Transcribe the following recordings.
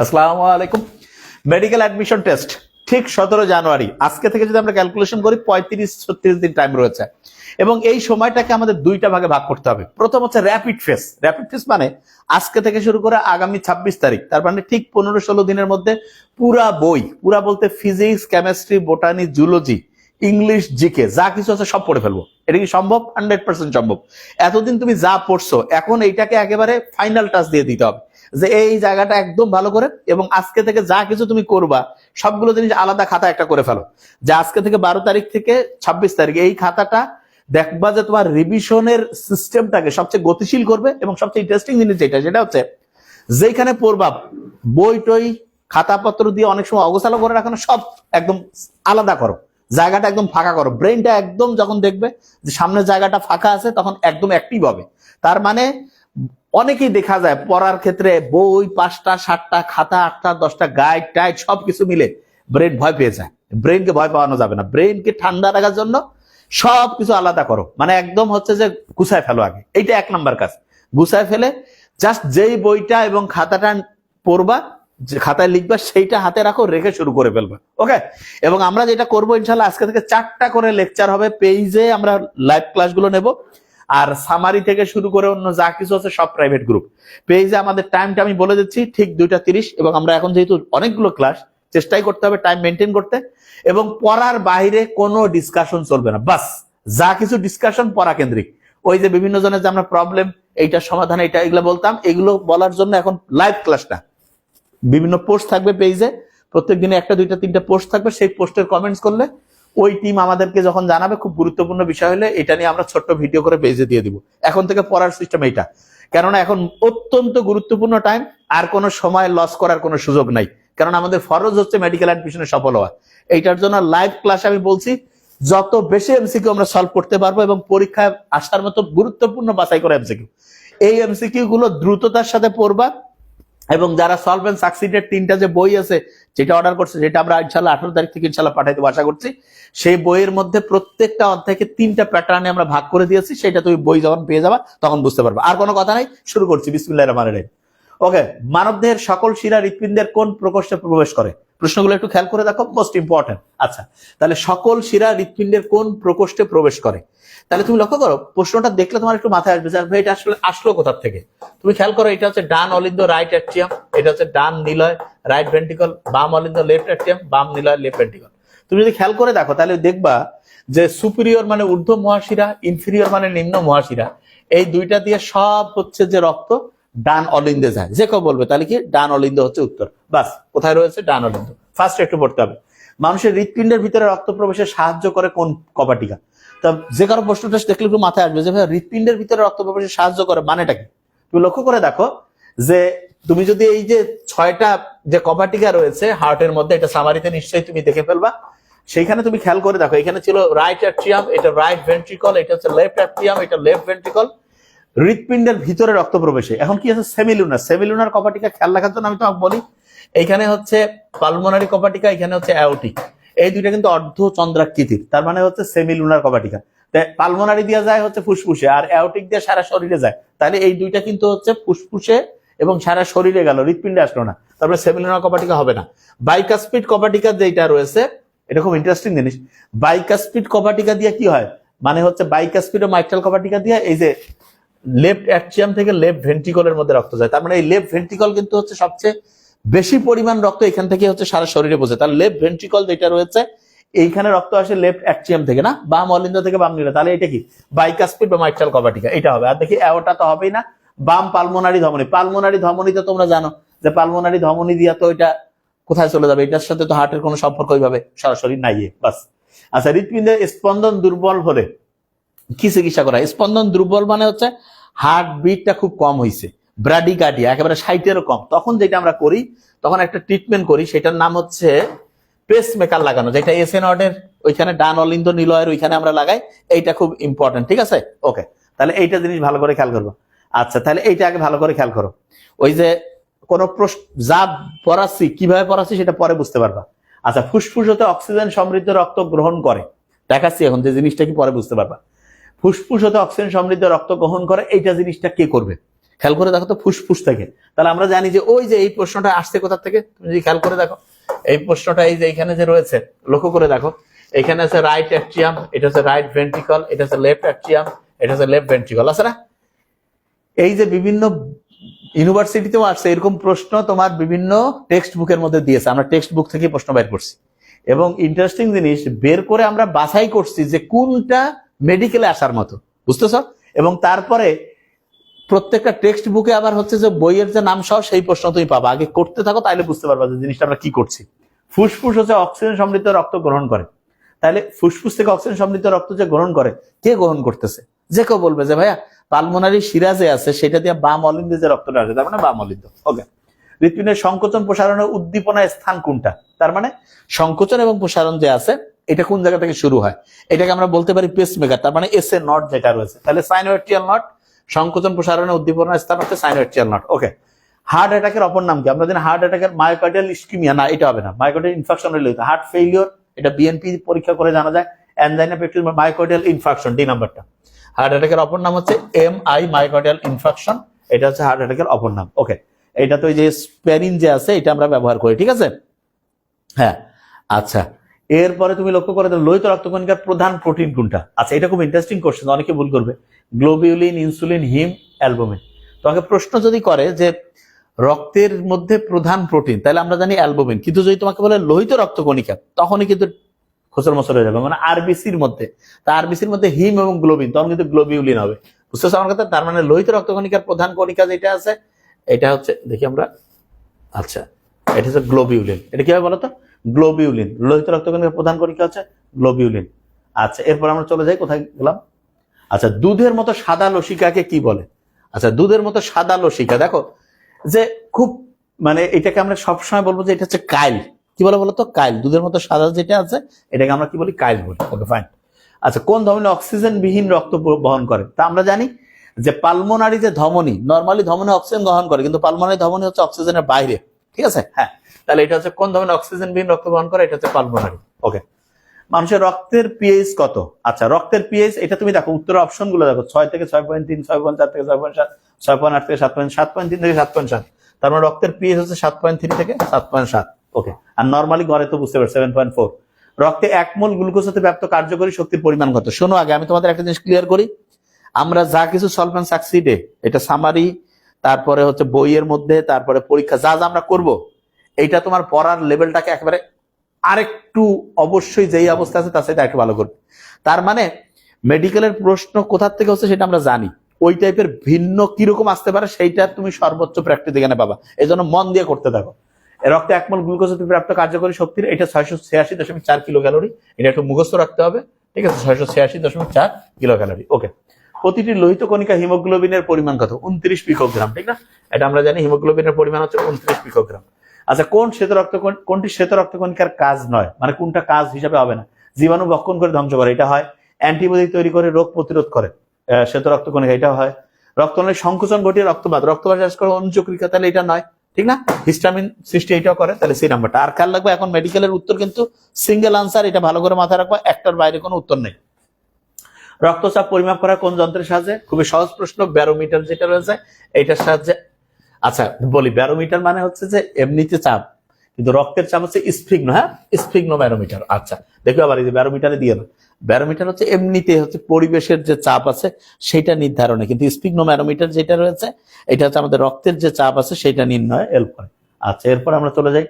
আসসালামু আলাইকুম। Medical admission test ঠিক 17 জানুয়ারি, আজকে থেকে যদি আমরা ক্যালকুলেশন করি 35-36 দিন টাইম রয়েছে এবং এই সময়টাকে আমাদের দুইটা ভাগে ভাগ করতে হবে। প্রথম হচ্ছে র্যাপিড ফেস। র্যাপিড ফেস মানে আজকে থেকে শুরু করে আগামী 26 তারিখ, তার মানে ঠিক 15-16 দিনের মধ্যে পুরা বই, পুরা বলতে physics, chemistry, botany, zoology, English, GK যা কিছু আছে সব পড়ে ফেলবো। এটা কি সম্ভব? 100% সম্ভব। এতদিন তুমি যা পড়ছো এখন এইটাকে একেবারে ফাইনাল টাচ দিয়ে দিতে হবে যে এই জায়গাটা একদম ভালো করে, এবং আজকে থেকে যা কিছু তুমি করবা সবগুলো জিনিস আলাদা খাতা একটা করে ফেলো। যে আজকে থেকে 12 তারিখ থেকে 26 তারিখ এই খাতাটা দেখবা যে তোমার রিভিশনের সিস্টেমটাকে সবচেয়ে গতিশীল করবে। এবং সবচেয়ে ইন্টারেস্টিং জিনিস যেটা হচ্ছে যেখানে পড়বা বই টই খাতাপত্র দিয়ে অনেক সময় অগোছালো করে রাখো না, সব একদম আলাদা করো, জায়গাটা একদম ফাঁকা করো। ব্রেনটা একদম যখন দেখবে যে সামনের জায়গাটা ফাঁকা আছে তখন একদম অ্যাক্টিভ হবে। তার মানে অনেকেই দেখা যায় পড়ার ক্ষেত্রে বই 5টা 7টা খাতা 8টা 10টা গাইড টাইড সবকিছু মিলে ব্রেন ভয় পেয়ে যায়। ব্রেনকে ভয় পাওয়ানো যাবে না। ব্রেনকে ঠান্ডা রাখার জন্য সবকিছু আলাদা করো, মানে একদম হচ্ছে যে গুছায় ফেলো আগে। এইটা 1 নাম্বার কাজ। গুছায় ফেলে জাস্ট যেই বইটা এবং খাতাটা পড়বা, যে খাতায় লিখবা সেইটা হাতে রাখো, রেখে শুরু করে ফেলবা। ওকে। এবং আমরা যেটা করবো ইনশাল্লাহ আজকে থেকে 4টা করে লেকচার হবে পেজে, আমরা লাইভ ক্লাসগুলো নেব। আর সামারি থেকে শুরু করে অন্য যা কিছু আছে সব প্রাইভেট গ্রুপ পেজে। আমাদের টাইমটা আমি বলে দিচ্ছি, ঠিক 2:30। এবং আমরা এখন যেহেতু অনেকগুলো ক্লাস, চেষ্টাই করতে হবে টাইম মেনটেন করতে। এবং পড়ার বাইরে কোনো ডিসকাশন চলবে না। বাস যা কিছু ডিসকাশন পড়া কেন্দ্রিক। ওই যে বিভিন্ন জনের যে আমরা প্রবলেম, এইটার সমাধান, এইটা এগুলো বলতাম, এগুলো বলার জন্য এখন লাইভ ক্লাস না, বিভিন্ন পোস্ট থাকবে পেজে। প্রত্যেক দিনে 1টা 2টা 3টা পোস্ট থাকবে। সেই পোস্টের কমেন্টস করলে ওই টিম আমাদেরকে যখন জানাবে খুব গুরুত্বপূর্ণ বিষয় হলে এটা নিয়ে আমরা ছোট্ট ভিডিও করে পেজে দিয়ে দিব। এখন থেকে পড়ার সিস্টেম এইটা, কেননা এখন অত্যন্ত গুরুত্বপূর্ণ টাইম। আর কোনো সময় লস করার কোনো সুযোগ নাই, কারণ আমাদের ফরজ হচ্ছে মেডিকেল অ্যাডমিশনে সফল হওয়া। এইটার জন্য লাইভ ক্লাসে আমি বলছি যত বেশি এমসিকিউ আমরা সলভ করতে পারবো এবং পরীক্ষায় আসার মতো গুরুত্বপূর্ণ বাছাই করে এমসিকিউ, এই এমসিকিউ গুলো দ্রুততার সাথে পড়বা। এবং যারা সলভ এন্ড সাকসিডের 3টা যে বই আছে, যেটা অর্ডার করছে, যেটা আমরা ইনশাল্লাহ 18 তারিখ থেকে ইনশাল্লাহ পাঠাই দেবো আশা করছি, সেই বইয়ের মধ্যে প্রত্যেকটা অধ্যায়কে 3টা প্যাটার্নে আমরা ভাগ করে দিয়েছি। সেটা তুমি বই যখন পেয়ে যাবা তখন বুঝতে পারবে। আর কোনো কথা নাই, শুরু করছি। বিসমিল্লাহির রহমানির রহিম। ওকে। মানবদেহের সকল শিরা হৃৎপিণ্ডের কোন প্রকোষ্ঠে প্রবেশ করে? প্রশ্নগুলো একটু খেয়াল করে দেখো, মোস্ট ইম্পর্টেন্ট। আচ্ছা, তাহলে সকল শিরা হৃৎপিণ্ডের কোন প্রকোষ্ঠে প্রবেশ করে? তাহলে তুমি লক্ষ্য করো, প্রশ্নটা দেখলে তোমার একটু মাথায় আসবে যে ভাই এটা আসলে আসলো কোথা থেকে। তুমি খেয়াল করো, এটা হচ্ছে ডান অলিন্দ রাইট অ্যাট্রিয়াম, এটা হচ্ছে ডান নিলয় রাইট ভেন্ট্রিকল, বাম অলিন্দ লেফট অ্যাট্রিয়াম, বাম নিলয় লেফট ভেন্ট্রিকল। তুমি যদি খেয়াল করে দেখো তাহলে দেখবা যে সুপিরিয়র মানে ঊর্ধ্ব মহাশিরা, ইনফিরিয়র মানে নিম্ন মহাশিরা, এই দুইটা দিয়ে সব হচ্ছে যে রক্ত ডান অলিন্দে যায়। যে কেউ বলবে তাহলে কি ডান অলিন্দ হচ্ছে উত্তর। বাস, কোথায় রয়েছে? ডান অলিন্দ। ফার্স্ট একটু পড়তে হবে, মানুষের হৃৎপিণ্ডের ভিতরে রক্ত প্রবেশে সাহায্য করে কোন কপাটিকা? তা যে কারো প্রশ্নটা দেখলে একটু মাথায় আসবে যে ভাই হৃৎপিণ্ডের ভিতরে রক্ত প্রবেশে সাহায্য করে মানেটা কি? তুমি লক্ষ্য করে দেখো যে তুমি যদি এই যে 6টা যে কপাটিকা রয়েছে হার্টের মধ্যে, এটা সামারিতে নিশ্চয়ই তুমি দেখে ফেলবা। সেইখানে তুমি খেয়াল করে দেখো, এখানে ছিল রাইট অ্যাট্রিয়াম, এটা রাইট ভেন্ট্রিকল, এটা হচ্ছে লেফট অ্যাট্রিয়াম, এটা লেফট ভেন্ট্রিকল। হৃৎপিণ্ডের ভিতরে রক্ত প্রবেশে এখন কি আছে? সেমিলুনার। সেমিলুনার কপাটিকা খেয়াল রাখার জন্য আমি তোমাকে বলি, এইখানে হচ্ছে পালমোনারি কপাটিকা, এখানে হচ্ছে অ্যাওটিক। এই দুইটা কিন্তু অর্ধচন্দ্রাকৃতির, তার মানে হচ্ছে সেমিলুনার কপাটিকা। পালমোনারি দিয়ে যায় হচ্ছে ফুসফুসে, আর অ্যাওটিক দিয়ে সারা শরীরে যায়। তাহলে এই দুইটা কিন্তু হচ্ছে ফুসফুসে এবং সারা শরীরে গেল, হৃৎপিণ্ডে আসলো না, তারপরে সেমিলুনার কপাটিকা হবে না। বাইকাসপিড কপাটিকা যেটা রয়েছে, এটা খুব ইন্টারেস্টিং জিনিস। বাইকাসপিড কপাটিকা দিয়ে কি হয়? মানে হচ্ছে বাইকাসপিড ও মাইট্রাল কপাটিকা দিয়ে এই যে লেফট অ্যাট্রিয়াম থেকে লেফট ভেন্ট্রিকলের মধ্যে রক্ত যায়। তার মানে এই লেফট ভেন্ট্রিকল কিন্তু হচ্ছে সবচেয়ে বেশি পরিমাণ রক্ত এখান থেকে হচ্ছে সারা শরীরে পৌঁছে। তাহলে লেফট ভেন্ট্রিকল যেটা রয়েছে এইখানে রক্ত আসে লেফট অ্যাট্রিয়াম থেকে, না বাম অলিন্দ থেকে বাম নিলয়। তাহলে এটা কি? বাইকাসপিড বা মাইট্রাল কপাটিকা, এটা হবে। আর দেখি অ্যাওটা তো হবেই না। বাম পালমোনারি ধমনী। পালমোনারি ধমনী তো তোমরা জানো যে পালমোনারি ধমনী দিয়া তো এটা কোথায় চলে যাবে? এটার সাথে তো হার্টের কোনো সম্পর্ক ওইভাবে সরাসরি নাই। বাস। আচ্ছা, হৃৎপিণ্ডের স্পন্দন দুর্বল হলে কি চিকিৎসা করা? স্পন্দন দুর্বল মানে হচ্ছে হার্ট বিটটা খুব কম হয়েছে, ব্রাডিকার্ডিয়া একেবারে 60-এরও কম। তখন যেটা আমরা করি, তখন একটা ট্রিটমেন্ট করি, সেটার নাম হচ্ছে পেস মেকার লাগানো, যেটা এসএন ওয়ার্ডের ওইখানে ডান অলিন্দ নিলয়ের ওইখানে আমরা লাগাই। এইটা খুব ইম্পর্টেন্ট, ঠিক আছে? ওকে, তাহলে এইটা জিনিস ভালো করে খেয়াল করবো। আচ্ছা, তাহলে এইটা আগে ভালো করে খেয়াল করো। ওই যে কোনো প্রশ্ন যা পড়াচ্ছি, কিভাবে পড়াচ্ছি সেটা পরে বুঝতে পারবা। আচ্ছা, ফুসফুস হতে অক্সিজেন সমৃদ্ধ রক্ত গ্রহণ করে, দেখাচ্ছি এখন যে জিনিসটা কি পরে বুঝতে পারবা। ফুসফুস হতে অক্সিজেন সমৃদ্ধ রক্ত গ্রহণ করে, এইটা জিনিসটা কে করবে? খেয়াল করে দেখো তো, ফুসফুস থেকে। তাহলে আমরা জানি যে ওই যে এই প্রশ্নটা আসছে কোথা থেকে, তুমি যদি খেয়াল করে দেখো এই প্রশ্নটা এই যে এখানে যে রয়েছে, লক্ষ্য করে দেখো, এখানে আছে রাইট অ্যাট্রিয়াম, এটা হচ্ছে রাইট ভেন্ট্রিকল, এটা হচ্ছে লেফট অ্যাট্রিয়াম, এটা হচ্ছে লেফট ভেন্ট্রিকল, আছে না? এই যে বিভিন্ন ইউনিভার্সিটিতেও আসছে এরকম প্রশ্ন, তোমার বিভিন্ন টেক্সট বুকের মধ্যে দিয়েছে, আমরা টেক্সট বুক থেকে প্রশ্ন বের করছি, এবং ইন্টারেস্টিং জিনিস বের করে আমরা বাছাই করছি যে কোনটা মেডিকেলে আসার মতো, বুঝতেছ? এবং তারপরে প্রত্যেকটা টেক্সট বুকে আবার হচ্ছে যে বইয়ের যে নাম সহ সেই প্রশ্ন তুমি পাবা, আগে করতে থাকো, তাইলে বুঝতে পারবা যে জিনিসটা আমরা কি করছি। ফুসফুস হচ্ছে অক্সিজেন সমৃদ্ধ রক্ত গ্রহণ করে, তাহলে ফুসফুস থেকে অক্সিজেন সমৃদ্ধ রক্ত যে গ্রহণ করে, কে গ্রহণ করতেছে? যে কেউ বলবে যে ভাইয়া পালমোনারি সিরাজে আছে, সেটা দিয়ে বাম অলিন্দে যে রক্তটা আছে, তার মানে বাম অলিন্দ। ওকে, হৃৎপিণ্ডের সংকোচন প্রসারণের উদ্দীপনার স্থান কোনটা? তার মানে সংকোচন এবং প্রসারণ যে আছে এটা কোন জায়গা থেকে শুরু হয়, এটাকে আমরা বলতে পারি পেসমেকার, তার মানে এস এ নট যেটা রয়েছে, তাহলে সাইনোয়েট্রিয়াল নট, সংকোচন প্রসারণের উদ্দীপনার স্থান হচ্ছে সাইনোয়েট্রিয়াল নট। ওকে, হার্ট অ্যাটাকের অপর নাম কি? আমরা জানি হার্ট অ্যাটাকের মায়োকার্ডিয়াল ইসকিমিয়া, না এটা হবে না, মায়োকার্ডিয়াল ইনফাকশন হলে হার্ট ফেইলিওর, এটা বিএনপি পরীক্ষা করে জানা যায়, অ্যানজাইনা পেপটিস মায়োকার্ডিয়াল ইনফাকশন, ডি নাম্বারটা। হার্ট অ্যাটাকের অপর নাম হচ্ছে এমআই মায়োকার্ডিয়াল ইনফাকশন, এটা হচ্ছে হার্ট অ্যাটাকের অপর নাম। ওকে, এটা তো এই যে স্প্যারিন যে আছে এটা আমরা ব্যবহার করি, ঠিক আছে? হ্যাঁ, আচ্ছা, এরপরে তুমি লক্ষ্য করে লোহিত রক্তকণিকার প্রধান প্রোটিন কোনটা? আচ্ছা, এটা খুব ইন্টারেস্টিং কোশ্চেন, অনেকে ভুল করবে। গ্লোবিউলিন, ইনসুলিন, হিম, অ্যালবুমিন। তোমাকে প্রশ্ন যদি করে যে রক্তের মধ্যে প্রধান প্রোটিন, তাহলে আমরা জানি অ্যালবুমিন, কিন্তু যদি তোমাকে বলে লোহিত রক্তকণিকা, তখনই কিন্তু খোঁচর মচর হয়ে যাবে, মানে আরবিসির মধ্যে, তা আরবিসির মধ্যে হিম এবং গ্লোবিন, তখন কিন্তু গ্লোবিউলিন হবে, বুঝতেছো আমার কথা? তার মানে লোহিত রক্তকণিকার প্রধান কণিকা যেটা আছে এটা হচ্ছে, দেখি আমরা, আচ্ছা এটা হচ্ছে গ্লোবিউলিন। এটা কি হবে বলতো? গ্লোবিউলিন, লোহিত রক্তকণিকার প্রধান কণিকা হচ্ছে গ্লোবিউলিন। আচ্ছা, এরপর আমরা চলে যাই, কোথায় গেলাম? আচ্ছা, দুধের মতো সাদা লসিকাকে কি বলে? আচ্ছা, দুধের মতো সাদা লসিকা, দেখো যে খুব, মানে এটাকে আমরা সবসময় বলবো যে এটা হচ্ছে কাইল। কি বলে বলতো? কাইল। দুধের মতো সাদা যেটা আছে এটাকে আমরা কি বলি? কাইল বলি। ওকে, ফাইন। আচ্ছা, কোন ধমনী অক্সিজেন বিহীন রক্ত বহন করে? তা আমরা জানি যে পালমোনারি যে ধমনী, নর্মালি ধমনী অক্সিজেন গ্রহণ করে, কিন্তু পালমোনারি ধমনী হচ্ছে অক্সিজেনের বাইরে, ঠিক আছে? হ্যাঁ, তাহলে এটা হচ্ছে কোন ধমনী অক্সিজেন বিহীন রক্ত বহন করে? এটা হচ্ছে পালমোনারি। ওকে, মানুষের রক্তের পিএইচ কত? আচ্ছা, রক্তের পিএইচ এটা তুমি দেখো, উত্তর অপশন গুলো দেখো, 6 থেকে 6.3, 6.4 থেকে 6.7, 6.8 থেকে 7.3 থেকে 7.7, তার মানে রক্তের পিএইচ হচ্ছে 7.3 থেকে 7.7। ওকে, আর নর্মালি ঘরে তো বুঝতে পারো 7.4। রক্তে 1 মোল গ্লুকোজ হতে প্রাপ্ত কার্যকরী শক্তির পরিমাণ কত? শোনো, আগে আমি তোমাদের একটা জিনিস ক্লিয়ার করি, আমরা যা কিছু সলভেন্ট সাকসিডে, এটা সামারি, তারপরে হচ্ছে বইয়ের মধ্যে, তারপরে পরীক্ষা যা যা আমরা করব, এইটা তোমার পড়ার লেভেলটাকে একেবারে আরেকটু অবশ্যই যেই অবস্থা আছে তার সাথে একটু ভালো করবে। তার মানে মেডিকেলের প্রশ্ন কোথা থেকে হচ্ছে সেটা আমরা জানি, ওই টাইপের ভিন্ন কিরকম আসতে পারে সেইটা তুমি সর্বোচ্চ প্র্যাকটিস এখানে পাবা, এই জন্য মন দিয়ে করতে থাকো। রক্তে 1 মোল গ্লুকোজ হতে প্রাপ্ত কার্যকরী শক্তির, এটা 686.4 কিলো ক্যালোরি, এটা একটু মুখস্থ রাখতে হবে, ঠিক আছে? 686.4 কিলো ক্যালোরি। ওকে, প্রতিটি লোহিত কণিকা হিমোগ্লোবিনের পরিমাণ কত? 29 পিকোগ্রাম, ঠিক না? এটা আমরা জানি, হিমোগ্লোবিনের পরিমাণ হচ্ছে 29 পিকোগ্রাম। আচ্ছা, কোনটি শ্বেত রক্তকণিকার কাজ নয়, মানে কোনটা কাজ হিসাবে হবে না? জীবাণু ভক্ষণ করে ধ্বংস করে, এটা হয়। অ্যান্টিবডি তৈরি করে রোগ প্রতিরোধ করে, শ্বেত রক্তকণিকা, এটা হয়। রক্তনালীর সংকোচন ঘটিয়ে রক্তপাত চাষ করে অনুচক্রিকা, তাহলে এটা নয়, ঠিক না? হিস্টামিন সৃষ্টি এটাও করে, তাহলে সেই নাম্বারটা। আর খেয়াল রাখবো, এখন মেডিকেলের উত্তর কিন্তু সিঙ্গেল আনসার, এটা ভালো করে মাথায় রাখবো, একটার বাইরে কোনো উত্তর নেই। রক্তচাপ পরিমাপ করা কোন যন্ত্রের সাহায্যে? খুবই সহজ প্রশ্ন, ব্যারোমিটার যেটা রয়েছে এইটার সাহায্যে। আচ্ছা বলি, ব্যারোমিটার মানে হচ্ছে যে এমনিতে চাপ, কিন্তু রক্তের চাপ হচ্ছে স্ফিগ্ন, হ্যাঁ, স্ফিগ্নো ব্যারোমিটার। আচ্ছা, দেখো আবার এই যে ব্যারোমিটারে দিয়ে না, ব্যারোমিটার হচ্ছে এমনিতে হচ্ছে পরিবেশের যে চাপ আছে সেটা নির্ধারণে, কিন্তু স্ফিগ্নো ব্যারোমিটার যেটা রয়েছে এটা হচ্ছে আমাদের রক্তের যে চাপ আছে সেটা নির্ণয় হেল্প করে। আচ্ছা, এরপর আমরা চলে যাই।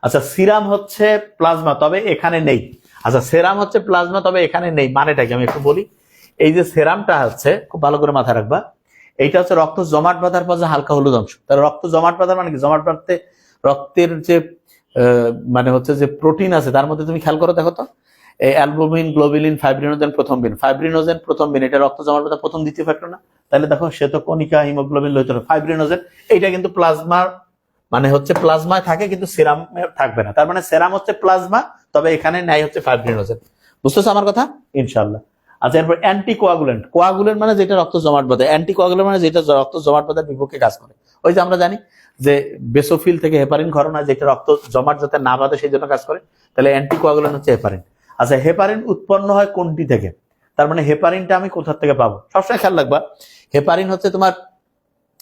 আচ্ছা, সিরাম হচ্ছে প্লাজমা, তবে এখানে নেই। আচ্ছা, সেরাম হচ্ছে প্লাজমা, তবে এখানে নেই, মানেটা কি আমি একটু বলি। এই যে সেরামটা হচ্ছে, খুব ভালো করে মাথায় রাখবা, এইটা হচ্ছে রক্ত জমাট বাঁধার পর যে হালকা হলুদ অংশ। তাহলে রক্ত জমাট বাঁধার মানে কি? জমাট বাঁধতে রক্তের যে মানে হচ্ছে যে প্রোটিন আছে তার মধ্যে তুমি খেয়াল করো, দেখো তো, এই অ্যালবুমিন, গ্লোবিলিন, ফাইব্রিনোজেন প্রথম বিন, ফাইব্রিনোজেন প্রথম বিন, এটা রক্ত জমাট বাঁধা প্রথম দ্বিতীয় ফ্যাক্টর না? তাহলে দেখো শ্বেতকণিকা, হিমোগ্লোবিন, লোহিত ফাইব্রিনোজেন, এইটা কিন্তু প্লাজমার মানে হচ্ছে প্লাজমায় থাকে, কিন্তু সেরামে থাকবে না। তার মানে সেরাম হচ্ছে প্লাজমা, তবে এখানে নাই হচ্ছে ফাইব্রিনোজেন। বুঝতেছো আমার কথা? ইনশাল্লাহ। আচ্ছা, এরপর অ্যান্টিকোয়াগুলেন্ট, কোয়াগুলেন্ট মানে যেটা রক্ত জমাট বাঁধে, অ্যান্টিকোয়াগুলেন্ট মানে যেটা রক্ত জমাট বাঁধার বিপক্ষে কাজ করে। ওই যে আমরা জানি যে বেসোফিল থেকে হেপারিন ক্ষরণ হয়, যেটা রক্ত জমাট যাতে না বাঁধে সেই জন্য কাজ করে, তাহলে অ্যান্টিকোয়াগুলেন্ট হচ্ছে হেপারিন। আচ্ছা, হেপারিন উৎপন্ন হয় কোনটি থেকে? তার মানে হেপারিনটা আমি কোথা থেকে পাবো? সবসময় খেয়াল রাখবা, হেপারিন হচ্ছে তোমার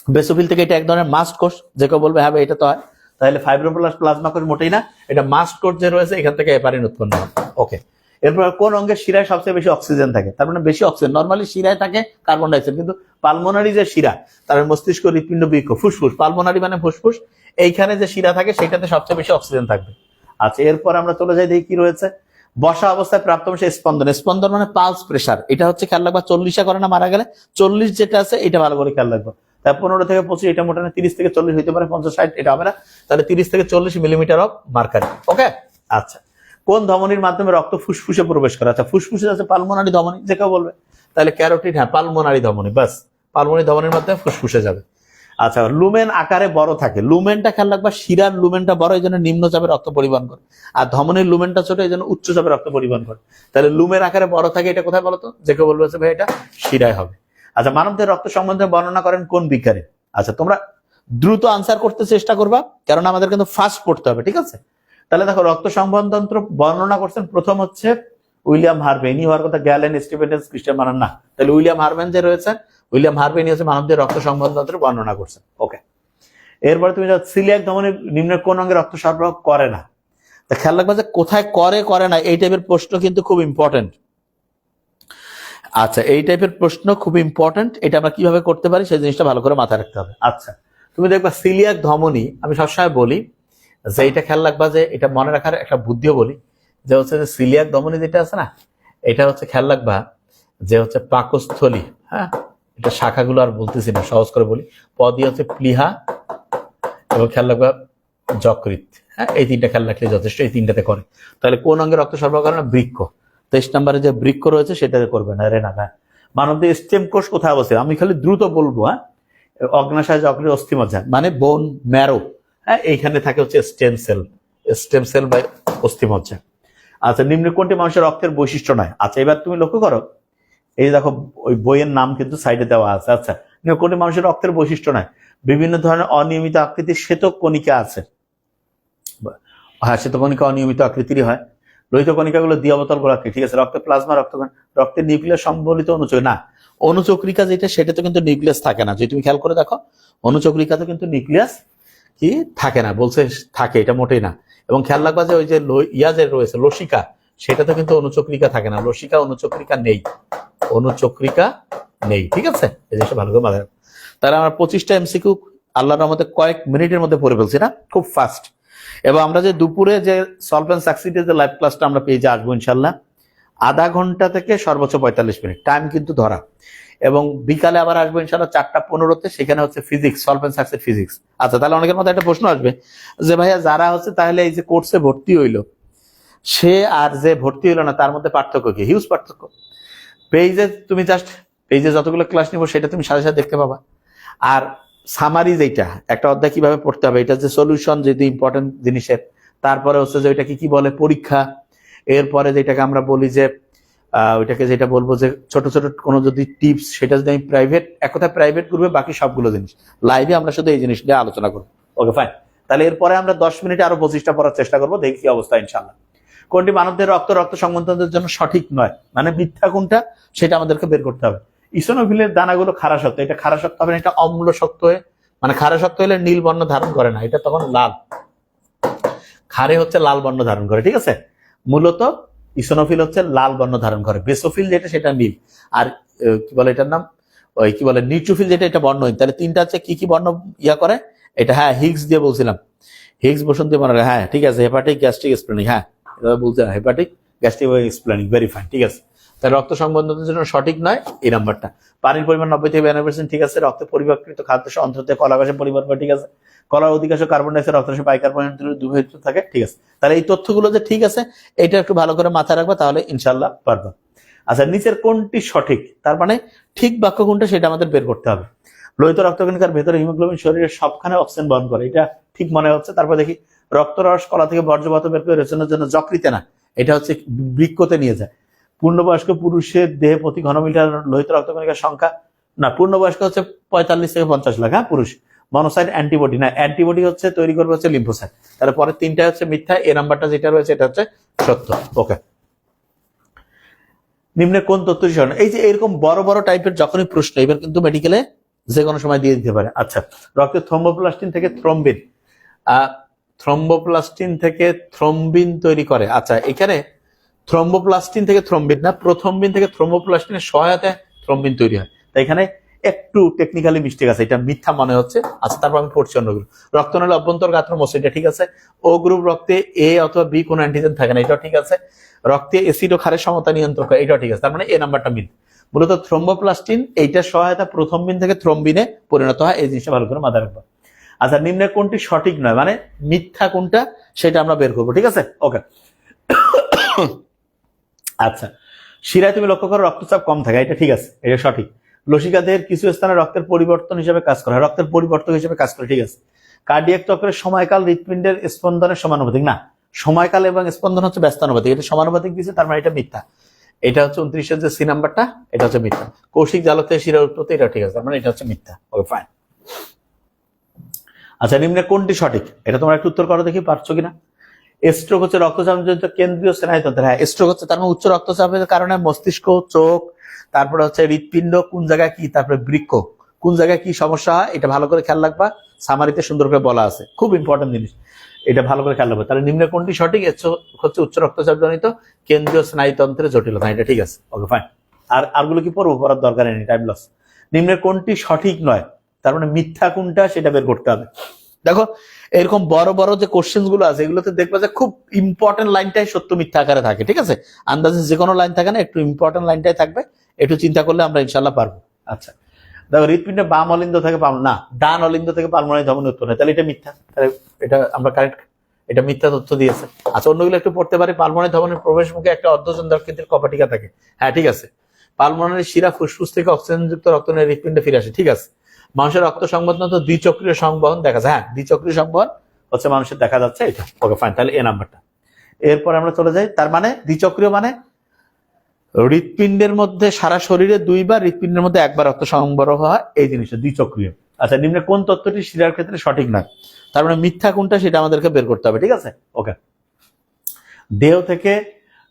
বেসোফিল থেকে এটা এক ধরনের মাস্ট কোষ, যে কেউ বলবে হ্যাঁ ভাই এটা তো হয়, তাহলে ফাইব্রোব্লাস্ট প্লাজমা কোষ মোটেই না, এটা মাস্ট কোষ যে রয়েছে এখান থেকে হেপারিন উৎপন্ন হয়। ওকে, এরপর কোন অঙ্গের শিরায় সবচেয়ে বেশি অক্সিজেন থাকে? তার মানে বেশি অক্সিজেন, নর্মালি শিরায় থাকে কার্বন ডাইঅক্সাইড, কিন্তু পালমোনারি যে শিরা, তার মস্তিষ্ক, হৃৎপিণ্ড, বৃক্ক, ফুসফুস, পালমোনারি মানে ফুসফুস, এইখানে যে শিরা থাকে সেটাতে সবচেয়ে বেশি অক্সিজেন থাকবে। আচ্ছা, এরপর আমরা চলে যাই, দেখি কি রয়েছে। বসা অবস্থায় প্রাপ্তবয়স্ক স্পন্দন, স্পন্দন মানে পালস প্রেসার, এটা হচ্ছে খেয়াল রাখবা 40 করে না মারা গেলে, 40 যেটা আছে এটা ভালো করে খেয়াল রাখবো। তাই 15 থেকে 25 এটা মোটামুটি 30 থেকে 40 হইতে পারে, 50 60 এটা হবে না, তাহলে 30 থেকে 40 মিলিমিটার অফ মার্কারি। ওকে, আচ্ছা, কোন ধমনির মাধ্যমে রক্ত ফুসফুসে প্রবেশ করে? আচ্ছা, ফুসফুসে আছে পালমোনারি ধমনী, যে কেউ বলবে, তাহলে ক্যারোটিড, হ্যাঁ পালমোনারি ধমনী, বাস পালমোনারি ধমনির মাধ্যমে ফুসফুসে যাবে। আচ্ছা, লুমেন আকারে বড় থাকে, লুমেনটা খেয়াল রাখবা, শিরার লুমেনটা বড়, এই জন্য নিম্নচাপে রক্ত পরিবহন করে, আর ধমনির লুমেনটা ছোট, এই জন্য উচ্চচাপে রক্ত পরিবহন করে। তাহলে লুমের আকারে বড় থাকে, এটা কোথায় বলতো? যে কেউ বলবে ভাই এটা শিরায় হবে। আচ্ছা, মানবদের রক্ত সম্বন্ধে বর্ণনা করেন কোন বিজ্ঞানী? আচ্ছা, তোমরা দ্রুত আনসার করতে চেষ্টা করবা, কারণ আমাদের কিন্তু ফাস্ট পড়তে হবে, ঠিক আছে? তাহলে দেখো, রক্ত সংবহনতন্ত্র বর্ণনা করছেন প্রথম হচ্ছে উইলিয়াম হারভে, ইনি হওয়ার কথা গ্যালেন, স্টিভেন্স, ক্রিস্টিয়ান মানান না, তাহলে উইলিয়াম হারভেন যে রয়েছে, উইলিয়াম হারভে ইনি হচ্ছে মানবদের রক্ত সংবহনতন্ত্র বর্ণনা করছেন। ওকে, এরপরে তুমি যাও, সিলিয়াক ধমনী নিম্নের কোন অঙ্গে রক্ত সরবরাহ করে না? তা খেয়াল রাখবা যে কোথায় করে, করে না, এই টাইপের প্রশ্ন কিন্তু খুব ইম্পর্টেন্ট। আচ্ছা, এই টাইপের প্রশ্ন খুব ইম্পর্টেন্ট, এটা আমরা কিভাবে করতে পারি সেই জিনিসটা ভালো করে মাথায় রাখতে হবে। আচ্ছা, তুমি দেখবা সিলিয়াক ধমনী, আমি সবসময় বলি যে এটা খেয়াল রাখবা, যে এটা মনে রাখার একটা বুদ্ধিও বলি, যে হচ্ছে যে সিলিয়াক ধমনী যেটা আছে না, এটা হচ্ছে খেয়াল রাখবা যে হচ্ছে পাকস্থলী, হ্যাঁ এটা শাখাগুলো আর বলতেছি না, সহজ করে বলি, পদই হচ্ছে প্লীহা এবং খেয়াল রাখবা যকৃৎ, হ্যাঁ এই তিনটা খেয়াল রাখলে যথেষ্ট, এই তিনটাতে করে। তাহলে কোন অঙ্গে রক্ত সরবরাহ করে না? বৃক্ক। 23 নম্বরে যে বৃক্ক রয়েছে সেটাতে করবে না, রে না। মানবদের স্টেম কোষ কোথায় অবস্থিত? আমি খালি দ্রুত বলবো, হ্যাঁ, অগ্নাশয়, যকৃৎ, অস্থিমজ্জা মানে বোন ম্যারো, হ্যাঁ এইখানে থাকে হচ্ছে স্টেম সেল, স্টেম সেল বা অস্থিমজ্জা। আচ্ছা, নিম্ন কোনটি মানুষের রক্তের বৈশিষ্ট্য নয়? আচ্ছা, এবার তুমি লক্ষ্য করো, এই দেখো ওই বইয়ের নাম কিন্তু সাইডে দেওয়া আছে। আচ্ছা, নিম্ন কোনটি মানুষের রক্তের বৈশিষ্ট্য নয়? বিভিন্ন ধরনের অনিয়মিত আকৃতির শ্বেত কণিকা আছে, হ্যাঁ শ্বেত কণিকা অনিয়মিত আকৃতিরই হয়। লোহিত কণিকাগুলো দ্বিঅবতল গোলাকৃতি, ঠিক আছে। রক্তের প্লাজমা, রক্তকণ, রক্তের নিউক্লিয়াস সম্বলিত অনুচক্রিকা, না অনুচক্রিকা যেটা সেটাতে কিন্তু নিউক্লিয়াস থাকে না, যদি তুমি খেয়াল করে দেখো অনুচক্রিকাতে কিন্তু নিউক্লিয়াস কি থাকে না, বলছে থাকে, এটা মোটেই না। এবং খেয়াল রাখবা যে ওই যে ইয়া যে রয়েছে লসিকা, সেটাতে কিন্তু অনুচক্রিকা থাকে না, লসিকা অনুচক্রিকা নেই, অনুচক্রিকা নেই, ঠিক আছে। এই জিনিসটা ভালো করে মাথায় রাখো। তাহলে আমরা 25টা এমসিকিউ আল্লাহর রহমতে কয়েক মিনিটের মধ্যে পড়ে ফেলছি না, খুব ফাস্ট। এবং আমরা যে দুপুরে যে সলভ এন্ড সাকসিড যে লাইভ ক্লাসটা আমরা পেজে আসবো ইনশাল্লাহ, আধা ঘন্টা থেকে সর্বোচ্চ 45 মিনিট টাইম কিন্তু ধরা। এবং বিকালে আবার আসবো ইনশাল্লাহ 4টা 15-তে, সেখানে হচ্ছে physics, solve and succeed physics. আচ্ছা, তাহলে অনেকের মধ্যে একটা প্রশ্ন আসবে যে ভাইয়া যারা হচ্ছে তাহলে এই যে কোর্সে ভর্তি হইলো, সে আর যে ভর্তি হইলো না তার মধ্যে পার্থক্য কি? হিউজ পার্থক্য। পেজে তুমি জাস্ট পেজে যতগুলো ক্লাস নিবো সেটা তুমি সাথে সাথে দেখতে পাবা। আর সামারি যেটা একটা অধ্যায় কিভাবে পড়তে হবে, এটা যে সলিউশন যেহেতু ইম্পর্টেন্ট জিনিসের, তারপরে হচ্ছে যে ওইটাকে কি বলে পরীক্ষা, এরপরে যেটাকে আমরা বলি যে ওইটাকে যেটা বলবো যে ছোট ছোট কোনো যদি টিপস, সেটা যদি আমি প্রাইভেট, এক কথা প্রাইভেট করবে, বাকি সবগুলো জিনিস লাইভে আমরা শুধু এই জিনিস নিয়ে আলোচনা করবো। ওকে ফাইন, তাহলে এরপরে আমরা 10 মিনিটে আরো 25টা পড়ার চেষ্টা করবো, দেখি কি অবস্থা ইনশাল্লাহ। কোনটি মানবদের রক্ত সংবন্ধনের জন্য সঠিক নয়, মানে মিথ্যা কোনটা সেটা আমাদেরকে বের করতে হবে। ইসোনোফিলের দানাগুলো খারা শক্ত, এটা খারা শক্ত হবে না, এটা অম্ল শক্ত হয়ে, মানে খারা শক্ত হলে নীল বর্ণ ধারণ করে না, এটা তখন লাল, খারে হচ্ছে লাল বর্ণ ধারণ করে, ঠিক আছে। মূলত ইসোনোফিল হচ্ছে লাল বর্ণ ধারণ করে, বেসোফিল যেটা সেটা নীল, আর কি বলে এটার নাম, ওই কি বলে নিউট্রোফিল যেটা, এটা বর্ণহীন। তাহলে তিনটা হচ্ছে কি কি বর্ণ ইয়া করে এটা, হ্যাঁ হিগস দিয়ে বলছিলাম, হিগস বোসন দিয়ে মনে রাখা, হ্যাঁ ঠিক আছে। হেপাটিক গ্যাস্ট্রিক এক্সপ্লেনিং, হ্যাঁ এভাবে বলছিলাম, hepatic gastric explaining, very fine, ঠিক আছে। তাহলে রক্ত সংবন্ধনের জন্য সঠিক নয় এই নাম্বারটা। পানির পরিমাণ 90 থেকে 92%, ঠিক আছে। রক্তে পরিবর্তিত খাদ্য অন্তত কলাবাসে পরিবর্তন, ঠিক আছে। কলার অধিকাংশ কার্বন ডাইঅক্সাইড রক্তে বাইকার্বনেট দুর্ভিত থাকে, ঠিক আছে। তাহলে এই তথ্যগুলো যে ঠিক আছে, এটা একটু ভালো করে মাথায় রাখবা, তাহলে ইনশাল্লাহ পারবা। আচ্ছা, নিচের কোনটি সঠিক, তার মানে ঠিক বাক্য কোনটা সেটা আমাদের বের করতে হবে। লোহিত রক্তকণিকার ভেতরে হিমোগ্লোবিন শরীরের সবখানে অক্সিজেন বহন করে, এটা ঠিক মনে হচ্ছে। তারপর দেখি রক্তরস কলা থেকে বর্জ্য পদার্থ বের করে রেচনের জন্য যকৃতে না, এটা হচ্ছে বৃক্কতে নিয়ে যায়। পূর্ণবয়স্ক পুরুষের দেহে প্রতি ঘনমিটার লোহিত রক্তকণিকার সংখ্যা, না পূর্ণবয়স্ক হচ্ছে 45 থেকে 50 লাখ, হ্যাঁ পুরুষ। মনোসাইট অ্যান্টিবডি, না অ্যান্টিবডি হচ্ছে তৈরি করবে হচ্ছে লিম্ফোসাইট। তাহলে পরের তিনটা হচ্ছে মিথ্যা, এ নাম্বারটা যেটা রয়েছে এটা হচ্ছে সত্য। ওকে, নিম্নে কোন তথ্যটি সঠিক? এই যে এরকম বড় বড় টাইপের যখনই প্রশ্ন, এবার কিন্তু মেডিকেলে যে কোনো সময় দিয়ে দিতে পারে। আচ্ছা, রক্তে থ্রম্বোপ্লাস্টিন থেকে থ্রম্বিন, থ্রম্বোপ্লাস্টিন থেকে থ্রম্বিন তৈরি করে। আচ্ছা, এখানে থ্রম্বোপ্লাস্টিন থেকে থ্রম্বিন না, প্রথম্বিন থেকে থ্রম্বোপ্লাস্টিনের সহায়তায় থ্রম্বিন তৈরি হয়। তাই এখানে একটু টেকনিক্যালি মিস্টেক আছে, এটা মিথ্যা মনে হচ্ছে। আচ্ছা, তারপর আমি পড়ছি অন্যগুলো। রক্তনালী অভ্যন্তর গাত্র মসৃণ, এটা ঠিক আছে। ও গ্রুপ রক্তে এ অথবা বি কোনো অ্যান্টিজেন থাকে না, এটাও ঠিক আছে। রক্তে অ্যাসিড ও ক্ষারের সমতা নিয়ন্ত্রক হয়, এটাও ঠিক আছে। তার মানে এ নাম্বারটা মিল। মূলত থ্রম্বোপ্লাস্টিন এইটার সহায়তা প্রথম্বিন থেকে থ্রম্বিনে পরিণত হয়, এই জিনিসটা ভালো করে মাথায় রাখবো। আচ্ছা, নিম্নের কোনটি সঠিক নয়, মানে মিথ্যা কোনটা সেটা আমরা বের করবো, ঠিক আছে? ওকে। আচ্ছা, শিরায় তুমি লক্ষ্য করো রক্তচাপ কম থাকে, এটা ঠিক আছে, এটা সঠিক। লসিকা দেহের কিছু স্থানে রক্তের পরিবর্তন হিসেবে কাজ করে, রক্তের পরিবর্তন হিসেবে কাজ করে, ঠিক আছে। কার্ডিয়াক চক্রের সময়কাল হৃৎপিণ্ডের স্পন্দনের সমানুপাতিক না, সময়কাল এবং স্পন্দন হচ্ছে ব্যস্তানুপাতিক, এটা সমানুপাতিক দিচ্ছে, তার মানে এটা মিথ্যা। এটা হচ্ছে 29-এর যে সি নাম্বারটা, এটা হচ্ছে মিথ্যা। কৌশিক জালক থেকে শিরার উৎপত্তি, এটা ঠিক আছে, তার মানে এটা হচ্ছে মিথ্যা। ওকে, ফাইন। আচ্ছা, নিম্নে কোনটি সঠিক, এটা তোমরা একটু উত্তর করো দেখি, পারছো কিনা। স্ট্রোক হচ্ছে রক্তচাপজনিত কেন্দ্রীয় স্নায়ুতন্ত্র, হ্যাঁ স্ট্রোক হচ্ছে, তার মানে উচ্চ রক্তচাপের কারণে মস্তিষ্ক, চোখ, তারপরে হচ্ছে হৃৎপিণ্ড, কোন জায়গায় কি, তারপরে বৃক্ক, কোন জায়গায় কি সমস্যা হয়, এটা ভালো করে খেয়াল রাখবা। সামারিতে সুন্দর করে বলা আছে, খুব ইম্পর্টেন্ট জিনিস, এটা ভালো করে খেয়াল রাখবে। তাহলে নিম্নে কোনটি সঠিক, হচ্ছে উচ্চ রক্তচাপজনিত কেন্দ্রীয় স্নায়ুতন্ত্রের জটিলতা, এটা ঠিক আছে। ওকে, ফাইন। আরগুলো কি পড়বো, পড়ার দরকার নেই, টাইম লস। নিম্নের কোনটি সঠিক নয়, তার মানে মিথ্যা কোনটা সেটা বের করতে হবে। দেখো, এরকম বড় বড় যে কোশ্চেন গুলো আছে, এগুলোতে দেখবা যে খুব ইম্পর্টেন্ট লাইনটাই সত্য মিথ্যা আকারে থাকে, ঠিক আছে? আন্দাজে যে কোনো লাইন থাকে না, একটু ইম্পর্টেন্ট লাইনটাই থাকবে, একটু চিন্তা করলে আমরা ইনশাল্লাহ পারবো। আচ্ছা, দেখো, হৃৎপিণ্ডে বাম অলিন্দ থেকে না, ডান অলিন্দ থেকে পালমোনারি ধমনী উৎপন্ন হয়, তাহলে এটা মিথ্যা, তাহলে এটা আমরা কারেক্ট, এটা মিথ্যা তথ্য দিয়েছে। আচ্ছা, অন্যগুলো একটু পড়তে পারি। পালমোনারি ধমনীর প্রবেশ মুখে একটা অর্ধচন্দ্রাকৃতির কপাটিকা থাকে, হ্যাঁ ঠিক আছে। পালমোনারি শিরা ফুসফুস থেকে অক্সিজেনযুক্ত রক্ত নিয়ে হৃৎপিণ্ডে ফিরে আসে, ঠিক আছে। মানুষের রক্ত সংবহন তো দ্বিচক্রীয় সংবহন দেখা যায়, হ্যাঁ দ্বিচক্রীয় সংবহন হচ্ছে মানুষের দেখা যাচ্ছে, এটা ওকে, ফাইন। তাহলে এ নাম্বারটা। এরপর আমরা চলে যাই, তার মানে দ্বিচক্রীয় মানে হৃৎপিণ্ডের মধ্যে সারা শরীরে দুইবার, হৃৎপিণ্ডের মধ্যে একবার রক্ত সংবরণ হয়, এই জিনিসটা দ্বিচক্রীয়। আচ্ছা, নিম্নে কোন তথ্যটি শিরার ক্ষেত্রে সঠিক নয়, তার মানে মিথ্যা কোনটা সেটা আমাদেরকে বের করতে হবে, ঠিক আছে? ওকে। দেহ থেকে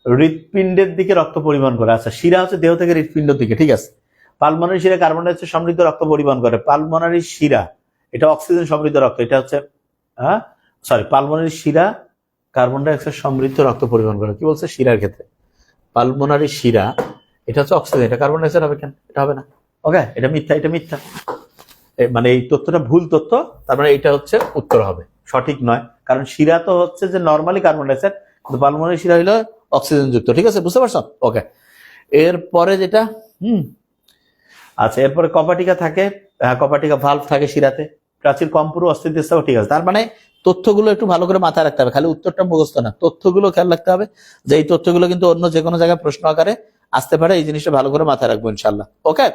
হৃৎপিণ্ডের দিকে রক্ত পরিবহন করে, আচ্ছা শিরা হচ্ছে দেহ থেকে হৃৎপিণ্ডের দিকে, ঠিক আছে। পালমোনারি শিরা কার্বন ডাই অক্সাইড সমৃদ্ধ রক্ত পরিবহন করে, পালমোনারি শিরা এটা অক্সিজেন সমৃদ্ধ রক্ত, এটা হচ্ছে পালমোনারি শিরা কার্বন ডাই অক্সাইড সমৃদ্ধ রক্ত পরিবহন করে, কি বলছে শিরার ক্ষেত্রে? পালমোনারি শিরা এটা হচ্ছে অক্সিজেন, এটা কার্বন ডাই অক্সাইড হবে কেন? এটা হবে না। ওকে, এটা মিথ্যা, এটা মিথ্যা, মানে এই তথ্যটা ভুল তথ্য, তার মানে এটা হচ্ছে উত্তর হবে, সঠিক নয়। কারণ শিরা তো হচ্ছে যে নর্মালি কার্বন ডাই অক্সাইড, কিন্তু পালমোনারি শিরা হলো অক্সিজেন যুক্ত, ঠিক আছে, বুঝতে পারছো? ওকে। এরপরে যেটা আচ্ছা, এরপরে কপাটিকা থাকে, কপাটিকা ভালভ থাকে শিরাতে, প্রাচীর কম্পুরু অস্থিতিস্থাপক, ঠিক আছে। তার মানে তথ্যগুলো একটু ভালো করে মাথায় রাখতে হবে, খালি উত্তরটা মুখস্থ না, তথ্যগুলো খেয়াল রাখতে হবে, যে এই তথ্যগুলো কিন্তু অন্য যে কোনো জায়গায় প্রশ্ন আকারে আসতে পারে, এই জিনিসটা ভালো করে মাথায় রাখবো ইনশাল্লাহ। ওকে।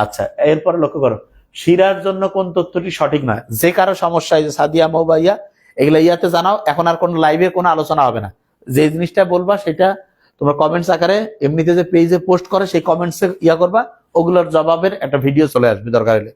আচ্ছা, এরপরে লক্ষ্য করো, শিরার জন্য কোন তথ্যটি সঠিক নয়। যে কারো সমস্যা, এই যে সাদিয়া মৌবাইয়া, এগুলো ইয়াতে জানাও, এখন আর কোন লাইভে কোনো আলোচনা হবে না, যে জিনিসটা বলবা সেটা তোমরা কমেন্টস আকারে, এমনিতে যে পেজে পোস্ট করে সেই কমেন্টসে ইয়া করবা, ওগুলোর জবাবের একটা ভিডিও চলে আসবে দরকার হলে,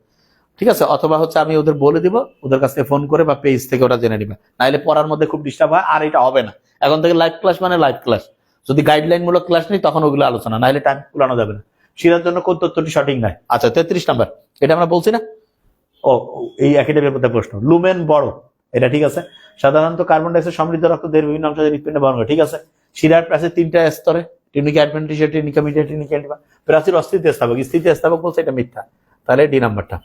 ঠিক আছে? অথবা হচ্ছে আমি ওদের বলে দিব, ওদের কাছে ফোন করে বা পেজ থেকে ওরা জেনে নিবে, নাহলে পড়ার মধ্যে খুব ডিস্টার্ব হয়, আর এটা হবে না। এখন থেকে লাইভ ক্লাস মানে লাইভ ক্লাস, যদি গাইডলাইন মূলক ক্লাস নেই তখন ওগুলো আলোচনা, নাহলে টাইম কুলানো যাবে না। শিরার জন্য কোন তথ্যটি সঠিক নয়? আচ্ছা, 33 নাম্বার, এটা আমরা বলছি না, এই একাডেমির মধ্যে প্রশ্ন, লুমেন বড়, এটা ঠিক আছে। সাধারণত কার্বন ডাই অক্সাইড সমৃদ্ধ রক্ত দেহের বিভিন্ন অংশ হৃৎপিণ্ডে বহন করে, ঠিক আছে। শিরার প্রাচীর 3টা স্তরে, টিউনিক অ্যাডভেন্টিশিয়া, টিউনিকা মিডিয়া, টিউনিকা অ্যান্টিভা। প্রাচীর অস্থিতিস্থাপক, স্থিতিস্থাপক বলছে, এটা মিথ্যা, তাহলে ডি নাম্বারটা।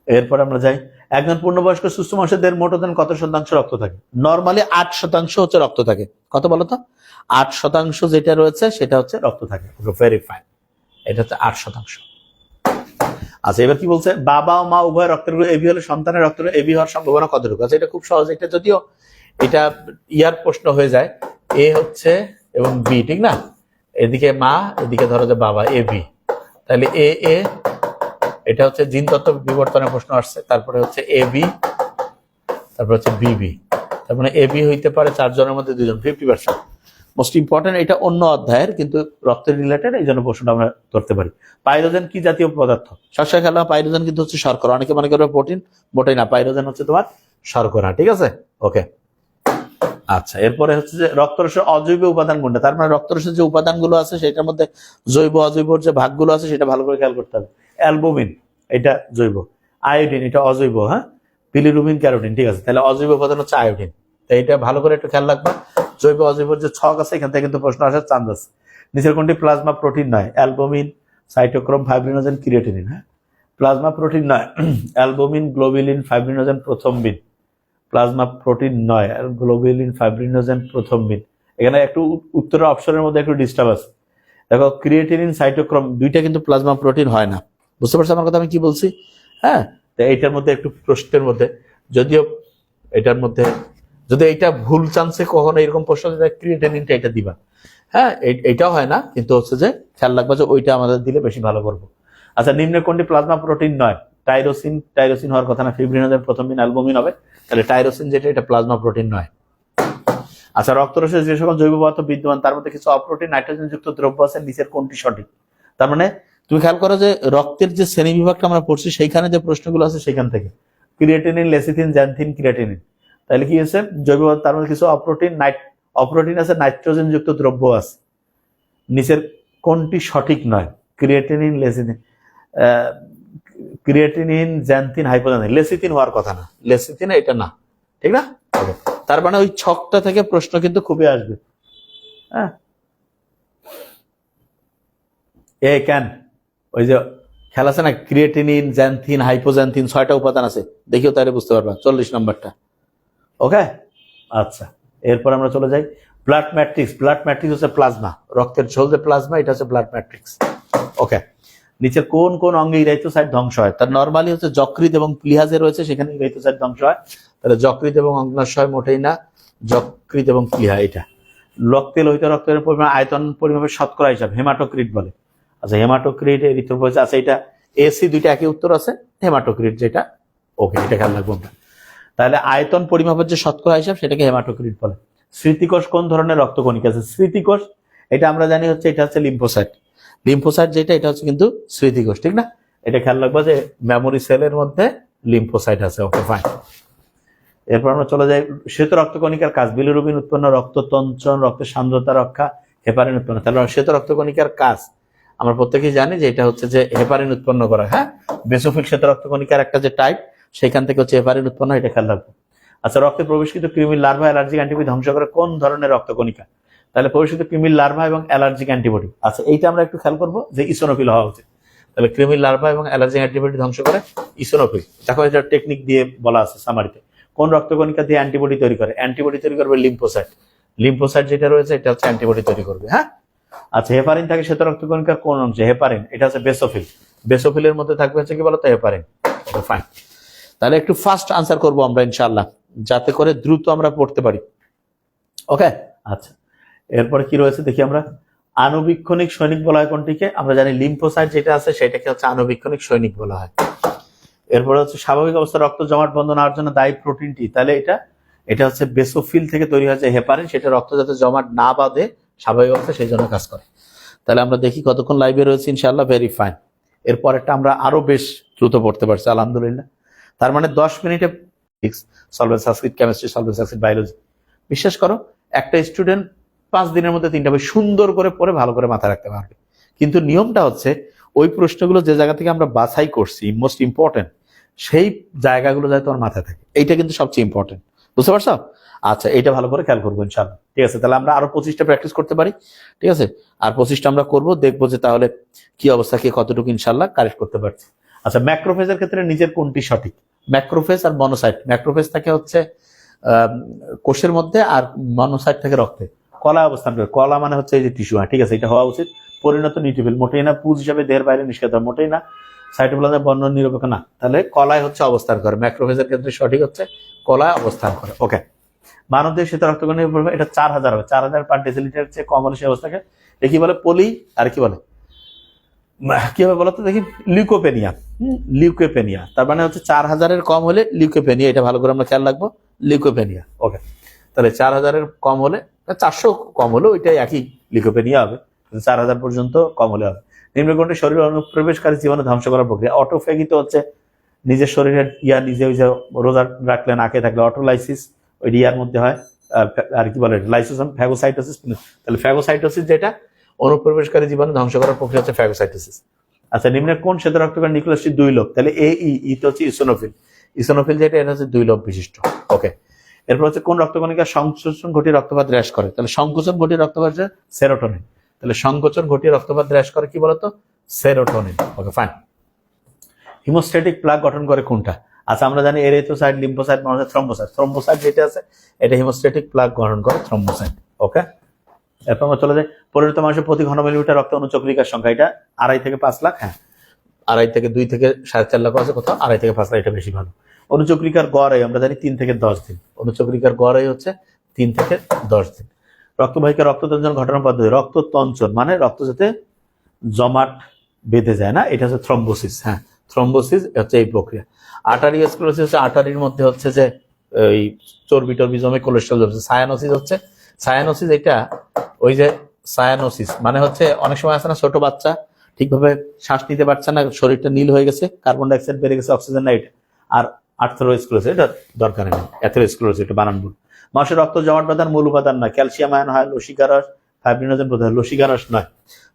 এরপর আমরা যাই, একজন পূর্ণবয়স্ক সুস্থ মানুষের মোট ওজন কত শতাংশ রক্ত থাকে? নর্মালি 8% হচ্ছে রক্ত থাকে, কত বলতো? 8% যেটা রয়েছে সেটা হচ্ছে রক্ত থাকে, ভেরি ফাইন, এটা হচ্ছে 8%। আচ্ছা, এবার কি বলছে, বাবা ও মা উভয় রক্তের গ্রুপ এবি হলে সন্তানের রক্তের এবি হওয়ার সম্ভাবনা কতটুকু? আচ্ছা, এটা খুব সহজ, এটা যদিও এটা ইয়ার প্রশ্ন হয়ে যায়, এ হচ্ছে এবং বি, ঠিক না, এদিকে মা, এদিকে ধরো যে বাবা, এ বি, তাহলে এ এ, এটা হচ্ছে জিন তত্ত্ব বিবর্তনের প্রশ্ন আসছে, তারপরে হচ্ছে এ বি, তারপরে হচ্ছে বিবি, তার মানে এ বি হইতে পারে 4 জনের মধ্যে 2 জন, 50%। মোস্ট ইম্পর্টেন্ট, এটা অন্য অধ্যায়ের কিন্তু রক্তের রিলেটেড, এই জন্য প্রশ্নটা আমরা ধরতে পারি। পাইরোজেন কি জাতীয় পদার্থ? সবসময় খেলা, পাইরোজেন কিন্তু হচ্ছে শর্করা, অনেকে মনে করবে প্রোটিন, মোটেই না, পাইরোজেন হচ্ছে তোমার শর্করা, ঠিক আছে। ওকে। আচ্ছা, এরপরে হচ্ছে যে রক্তরসের অজৈব উপাদান কোনটা? তার মানে রক্তরসের যে উপাদানগুলো আছে সেটার মধ্যে জৈব অজৈবর যে ভাগগুলো আছে সেটা ভালো করে খেয়াল করতে হবে। অ্যালবুমিন এটা জৈব, আয়োডিন এটা অজৈব, হ্যাঁ, বিলিরুবিন, ক্যারোটিন, ঠিক আছে। তাহলে অজৈব উপাদান হচ্ছে আয়োডিন। তো এটা ভালো করে একটু খেয়াল রাখবা, জৈব অজৈব যে ছক আছে এখান থেকে কিন্তু প্রশ্ন আসার চান্স আছে। নিচের কোনটি প্লাজমা প্রোটিন নয়? Albumin, cytochrome, fibrinogen, creatinine. হ্যাঁ, প্লাজমা প্রোটিন নয়, albumin, globulin, fibrinogen, প্রথমবিন। Plasma protein নয়, গ্লোবিলিন, ফাইব্রিনোজেন, প্রথমবিন। এখানে একটু উত্তরের অপশনের মধ্যে একটু ডিস্টার্ব আছে। দেখো ক্রিয়েটিনিন, সাইটোক্রোম দুইটা কিন্তু প্লাজমা প্রোটিন হয় না। বুঝতে পারছো আমার কথা আমি কি বলছি? হ্যাঁ, তো এইটার মধ্যে একটু প্রশ্নের মধ্যে, যদিও এটার মধ্যে যদি এইটা ভুল চান্সে কখনো এরকম প্রশ্ন ক্রিয়েটিনিনটা এটা দিবা, হ্যাঁ, এইটাও হয় না, কিন্তু হচ্ছে যে খেয়াল রাখবা যে ওইটা আমাদের দিলে বেশি ভালো করবো। আচ্ছা, নিম্নে কোনটি প্লাজমা প্রোটিন নয়? টাইরোসিন, টাইরোসিন হওয়ার কথা না, ফিব্রিনোজেন, প্রথমবিন, অ্যালবুমিন হবে। তাহলে টাইরোসিন যেটা এটা প্লাজমা প্রোটিন নয়। আচ্ছা, রক্তরসে যে সকল জৈব পদার্থ বিদ্যমান তার মধ্যে কিছু অপ্রোটিন নাইট্রোজেন যুক্ত দ্রব্য আছে, নিচের কোনটি সঠিক? তার মানে তুমি খেয়াল করো যে রক্তের যে শ্রেণী বিভাগটা আমরা পড়ছি সেইখানে যে প্রশ্নগুলো আছে সেখান থেকে ক্রিয়েটিনিন, লেসিথিন, জ্যান্থিন, ক্রিয়েটিনিন। তাহলে কি হচ্ছে জৈব পদার্থ তার মধ্যে কিছু অপ্রোটিন আছে, নাইট্রোজেন যুক্ত দ্রব্য আছে, নিচের কোনটি সঠিক নয়? Creatinine, lecithin, creatinine, xanthine, hypoxanthine. Lecithin হওয়ার কথা না, লেসিথিন এটা না, ঠিক না? তার মানে ওই ছকটা থেকে প্রশ্ন কিন্তু খুবই আসবে। হ্যাঁ, কেন ওই যে খেলা আছে না, ক্রিয়েটিনিন, জ্যান্থিন, হাইপোজ্যান্থিন, 6টা উপাদান আছে, দেখিও তাহলে বুঝতে পারবা 40 নম্বরটা। ওকে, আচ্ছা, এরপর আমরা চলে যাই ব্লাড ম্যাট্রিক্স। ব্লাড ম্যাট্রিক্স হচ্ছে প্লাজমা, রক্তের ঝোল যে প্লাজমা এটা হচ্ছে ব্লাড ম্যাট্রিক্স। ওকে, নিচের কোন কোন অঙ্গে ইরাইথোসাইট ধ্বংস হয়? তার নরমালি হচ্ছে যকৃৎ এবং প্লিহাজে রয়েছে, সেখানে ইরাইথোসাইট ধ্বংস হয়। তাহলে যকৃৎ এবং অগ্নাশয় মোটেই না, যকৃৎ এবং প্লিহা। এটা রক্তে লোহিত রক্তের পরিমাণ আয়তন পরিমাপের শতকরা হিসাব হেমাটোক্রিট বলে। আচ্ছা, হেমাটোক্রিট, এরিথ্রোপয়েটিস, আচ্ছা এটা এসি দুইটা একই উত্তর আছে, হেমাটোক্রিট যেটা। ওকে, এটা খেয়াল রাখবো আমরা। তাহলে আয়তন পরিমাপের যে শতকরা হিসাব সেটাকে হেমাটোক্রিট বলে। স্মৃতিকোষ কোন ধরনের রক্তকণিকা আছে? স্মৃতিকোষ এটা আমরা জানি হচ্ছে এটা হচ্ছে লিম্ফোসাইট। লিম্ফোসাইট যেটা এটা হচ্ছে কিন্তু স্মৃতিকোষ, ঠিক না? এটা খেয়াল রাখবো যে মেমোরি সেলের মধ্যে লিম্ফোসাইট আছে। ওকে, ফাইন। এরপর আমরা চলে যাই শ্বেত রক্তকণিকার কাজ। বিলিরুবিন উৎপন্ন, রক্ততঞ্চন, রক্তের সান্দ্রতা রক্ষা, হেপারিন উৎপন্ন। তাহলে শ্বেত রক্তকণিকার কাজ আমরা প্রত্যেকেই জানি যে এটা হচ্ছে যে হেপারিন উৎপন্ন করা। হ্যাঁ, বেসোফিল শ্বেত রক্তকণিকার একটা যে টাইপ, সেখান থেকে হচ্ছে হেপারিন উৎপন্ন, এটা খেয়াল রাখবো। আচ্ছা, রক্তে প্রবেশিত কৃমির লার্ভা অ্যালার্জিক অ্যান্টিবডি ধ্বংস করে কোন ধরনের রক্তকণিকা? তাহলে প্রবেশিত কৃমির লার্ভা এবং অ্যালার্জিক অ্যান্টিবডি। আচ্ছা, এইটা আমরা একটু খেয়াল করবো যে ইসোনোফিল হওয়া উচিত। তাহলে কৃমির লার্ভা এবং অ্যালার্জিক অ্যান্টিবডি ধ্বংস করে ইসোনোফিল। দেখো এটা টেকনিক দিয়ে বলা আছে সামারিতে। কোন রক্তকণিকা দিয়ে অ্যান্টিবডি তৈরি করে? অ্যান্টিবডি তৈরি করবে লিম্ফোসাইট। লিম্ফোসাইট যেটা রয়েছে এটা হচ্ছে অ্যান্টিবডি তৈরি করবে। হ্যাঁ, আচ্ছা, হেপারিন থাকে শ্বেত রক্তকণিকার কোন অংশে? হেপারিন এটা হচ্ছে বেসোফিল। বেসোফিলের মধ্যে থাকবে হচ্ছে কি বলতো? হেপারিন। ফাইন। তাহলে একটু ফাস্ট আনসার করবো আমরা ইনশাআল্লাহ, যাতে করে দ্রুত আমরা পড়তে পারি। ওকে, আচ্ছা, এরপরে কি রয়েছে দেখি আমরা। আণুবীক্ষণিক সৈনিক বলা হয় কোনটিকে? আমরা জানি লিম্ফোসাইট যেটা আছে সেটাকে হচ্ছে আণুবীক্ষণিক সৈনিক বলা হয়। এরপরে হচ্ছে স্বাভাবিক অবস্থা রক্ত জমাট বন্ধ হওয়ার জন্য দায়ী প্রোটিনটি। তাহলে এটা হচ্ছে বেসোফিল থেকে তৈরি হয়েছে হেপারিন, সেটা রক্ত যাতে জমাট না বাঁধে স্বাভাবিক অবস্থা সেই জন্য কাজ করে। তাহলে আমরা দেখি কতক্ষণ লাইভে রয়েছে ইনশাআল্লাহ। Very fine. এরপরেরটা আমরা আরো বেশ দ্রুত পড়তে পারছি আলহামদুলিল্লাহ। তার মানে 10 মিনিটে সলভেন্ট সাংস্কৃত, কেমিস্ট্রি, সলভেন্ট সাংস্কৃত, বায়োলজি। বিশ্বাস করো একটা স্টুডেন্ট 5 দিনের মধ্যে 3টা বই সুন্দর করে পড়ে ভালো করে মাথায় রাখতে পারবে। কিন্তু নিয়মটা হচ্ছে ওই প্রশ্নগুলো যে জায়গা থেকে আমরা বাছাই করছি মোস্ট ইম্পর্টেন্ট, সেই জায়গাগুলো যাতে তোমার মাথায় থাকে, এইটা কিন্তু সবচেয়ে ইম্পর্টেন্ট। বুঝতে পারছো? আচ্ছা, এইটা ভালো করে খেয়াল করবো ইনশাআল্লাহ। ঠিক আছে, তাহলে আমরা আরো 25টা প্র্যাকটিস করতে পারি। ঠিক আছে, আর 25টা আমরা করবো, দেখবো যে তাহলে কি অবস্থা, কি কতটুকু ইনশাআল্লাহ কারেক্ট করতে পারছি। আচ্ছা, ম্যাক্রোফেজের ক্ষেত্রে নিজের কোনটি সঠিক? ম্যাক্রোফেজ আর মনোসাইট। ম্যাক্রোফেজ থাকে হচ্ছে কোষের মধ্যে আর মনোসাইট থাকে রক্তে। কলা অবস্থান করে, কলা মানে হচ্ছে এই যে টিস্যু। ঠিক আছে, এটা হওয়া উচিত। পরিণত নিউট্রোফিল মোটেই না, পুজ হিসাবে দেহের বাইরে নিষ্কাশন মোটেই না, সাইটোপ্লাজমে বর্ণ নিরপেক্ষ না। তাহলে কলায় হচ্ছে অবস্থান করে। ম্যাক্রোফেজের ক্ষেত্রে সঠিক হচ্ছে কলায় অবস্থান করে। ওকে, মানবদেহে শ্বেত রক্তকণিকার পরিমাণ এটা 4000 হবে। 4000 পার ডেসিলিটার চেয়ে কম হলে সেই অবস্থাকে কি বলে? পলি, আর কি বলে, কি হবে বলতো দেখি? লিউকোপেনিয়া। লিউকোপেনিয়া। তার মানে হচ্ছে 4000-এর কম হলে লিউকোপেনিয়া। এটা ভালো করে আমরা খেয়াল রাখবো, লিউকোপেনিয়া। ওকে, তাহলে 4000-এর কম হলে, 400 কম হলে ওইটাই একই লিউকোপেনিয়া হবে, 4000 পর্যন্ত কম হলে হবে। নিম্নকোণটি শরীর অনুপ্রবেশকারী জীবনে ধ্বংস করার প্রক্রিয়া। অটোফেগি তো হচ্ছে নিজের শরীরের নিজে ওই যে রোজা রাখলে না খেয়ে থাকলে অটোলাইসিস, ওই ইয়ার মধ্যে হয়। আর কি বলে লাইসোসোম, ফ্যাগোসাইটোসিস। তাহলে ফ্যাগোসাইটোসিস যেটা অনুপ্রবেশকারী জীবনে ধ্বংস করার প্রক্রিয়া হচ্ছে ফ্যাগোসাইটোসিস। আচ্ছা, নিম্নের কোন শ্বেত রক্তকণিকা নিউক্লিয়াসটি 2 লোব? তাহলে ই তো হচ্ছে ইসোনোফিল। ইসোনোফিল যেটা, এটা হচ্ছে 2 লোব বিশিষ্ট। ওকে, এরপর হচ্ছে কোন রক্তকণিকা সংকোচন ঘটিয়ে রক্তপাত হ্রাস করে? তাহলে সংকোচন ঘটিয়ে রক্তপাত হচ্ছে সেরোটোনিন। তাহলে সংকোচন ঘটিয়ে রক্তপাত হ্রাস করে কি বলতো? Serotonin. Okay fine. Hemostatic plug গঠন করে কোনটা? আচ্ছা, আমরা জানি erythrocyte, lymphocyte, monocyte, thrombocyte. Thrombocyte যেটা আছে এটা হিমোস্ট্যাটিক প্লাক গঠন করে, থ্রম্বোসাইট। ওকে, এরপর আমরা চলে যাই পরিণত মানুষের প্রতি ঘন মিলিমিটার রক্ত অনুচক্রিকার সংখ্যা। এটা 2.5 থেকে 5 লাখ। হ্যাঁ, 2 থেকে 4.5 লাখ আছে, কোথাও 2.5 থেকে 5 লাখ, এটা বেশি ভালো। অনুচক্রিকার গড় আমরা জানি 3 থেকে 10 দিন। অনুচক্রিকার গড় হচ্ছে 3 থেকে 10 দিন। রক্তবাহিকা রক্ততঞ্চন ঘটনার পদ্ধতি। রক্ততঞ্চন মানে রক্ত যাতে জমাট বেঁধে যায় না, এটা হচ্ছে থ্রম্বোসিস। হ্যাঁ, থ্রম্বোসিস হচ্ছে এই প্রক্রিয়া। আর্টারিওস্ক্লেরোসিস হচ্ছে আর্টারির মধ্যে হচ্ছে যে এই চর্বি টর্বি জমে কোলেস্ট্রল জমছে। সায়ানোসিস হচ্ছে, সায়ানোসিস এটা ওই যে সায়ানোসিস মানে হচ্ছে অনেক সময় আছে না, ছোট বাচ্চা ঠিকভাবে শ্বাস নিতে পারছে না, শরীরটা নীল হয়ে গেছে, কার্বন ডাইঅক্সাইড বেড়ে গেছে, অক্সিজেন নাই। আর আর্থারোস্ক্লেরোসিস এটা দরকার নেই, অ্যাথেরোস্ক্লেরোসিস এটা বানান ভুল। মানুষের রক্ত জমাট বাঁধার মূল উপাদান নয়, ক্যালসিয়াম আয়ন হয়, লসিকা রস, ফাইব্রিনোজেন প্রদান। লসিকা রস নয়,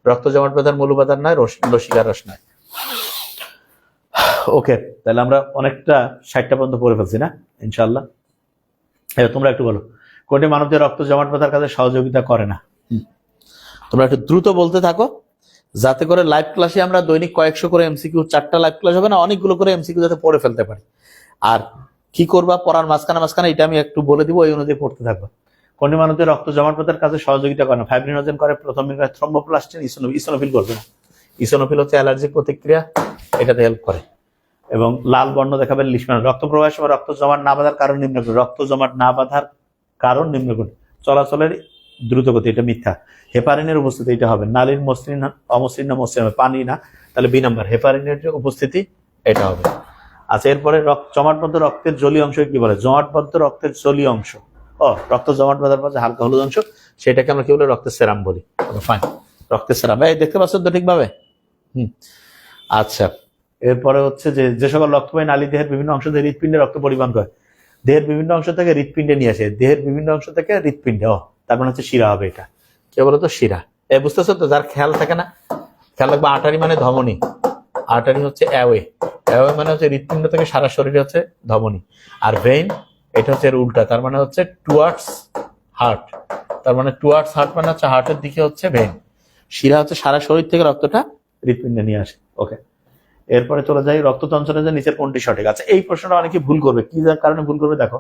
রক্ত জমাট বাঁধার মূল উপাদান নয়, লসিকা রস নয়। ওকে, তাহলে আমরা অনেকটা 60টা পর্যন্ত পড়ে ফেলছি না ইনশাআল্লাহ। তোমরা একটু বলো কোনটি মানবদের রক্ত জমাট বাঁধার কাজে সহযোগিতা করে না? তোমরা একটু দ্রুত বলতে থাকো, যাতে করে লাইভ ক্লাসে আমরা দৈনিক কয়েকশো করে এমসিকিউ, 4টা লাইভ ক্লাস হবে না, অনেকগুলো করে এমসিকিউ যাতে পড়ে ফেলতে পারি। আর কি করবা পড়ার মাঝখানে এটা আমি একটু বলে দিব, ওই অনুযায়ী পড়তে থাকবো। কোনটি মানবদের রক্ত জমাট বাঁধার কাজে সহযোগিতা করে না? ফাইব্রিনোজেন করে, প্রথম থ্রম্বোপ্লাস্টিন, ইসোনোফিল করবে না। ইসোনোফিল হচ্ছে অ্যালার্জিক প্রতিক্রিয়া, এটাতে হেল্প করে। এবং লাল বর্ণ দেখাবে লিশমান। রক্ত প্রবাহের সময় রক্ত জমাট না বাঁধার কারণ নিম্ন কোনটি? রক্ত জমাট না বাঁধার কারণ নিম্ন কোনটি? চলাচলের দ্রুত গতি, এটা মিথ্যা। হেপারিনের উপস্থিতি, এটা হবে। নালীর মসৃণ অমসৃণ মসৃণ হবে, পানি না, তাহলে বি নাম্বার হেপারিনের যে উপস্থিতি, এটা হবে। আচ্ছা, এরপরে জমাটবদ্ধ রক্তের জলীয় অংশ কি বলে? জমাটবদ্ধ রক্তের জলীয় অংশ, রক্ত জমাট বাঁধার পর যে হালকা হলুদ অংশ, সেটাকে আমরা কি বলে? রক্তের সেরাম বলি। ফাইন, রক্তের সেরাম। এই দেখতে পাচ্ছ তো ঠিকভাবে? আচ্ছা, এরপরে হচ্ছে যে সকল রক্তবাহী নালী দেহের বিভিন্ন অংশ থেকে হৃৎপিণ্ডে রক্ত পরিবহন করে। দেহের বিভিন্ন অংশ থেকে হৃৎপিণ্ডে নিয়ে আসে, দেহের বিভিন্ন অংশ থেকে হৃৎপিণ্ডে। তার মানে হচ্ছে শিরা হবে। এটা কে বলতো? শিরা। বুঝতেছো তো? যার খেয়াল থাকে না, খেয়াল রাখবে, আর্টারি মানে ধমনী, আর্টারি হচ্ছে অ্যাওয়ে, অ্যাওয়ে মানে হচ্ছে হৃৎপিণ্ড থেকে সারা শরীরে হচ্ছে ধমনী। আর ভেইন এটা হচ্ছে এর উল্টা, তার মানে হচ্ছে টুয়ার্ডস হার্ট। তার মানে টুয়ার্ডস হার্ট মানে হচ্ছে হার্টের দিকে হচ্ছে ভেইন। শিরা হচ্ছে সারা শরীর থেকে রক্তটা হৃৎপিণ্ডে নিয়ে আসে। ওকে, এরপরে চলে যাই রক্ততঞ্চনের যে নিচের কোনটি সঠিক? আচ্ছা, এই প্রশ্নটা অনেকে ভুল করবে। কি যার কারণে ভুল করবে দেখো,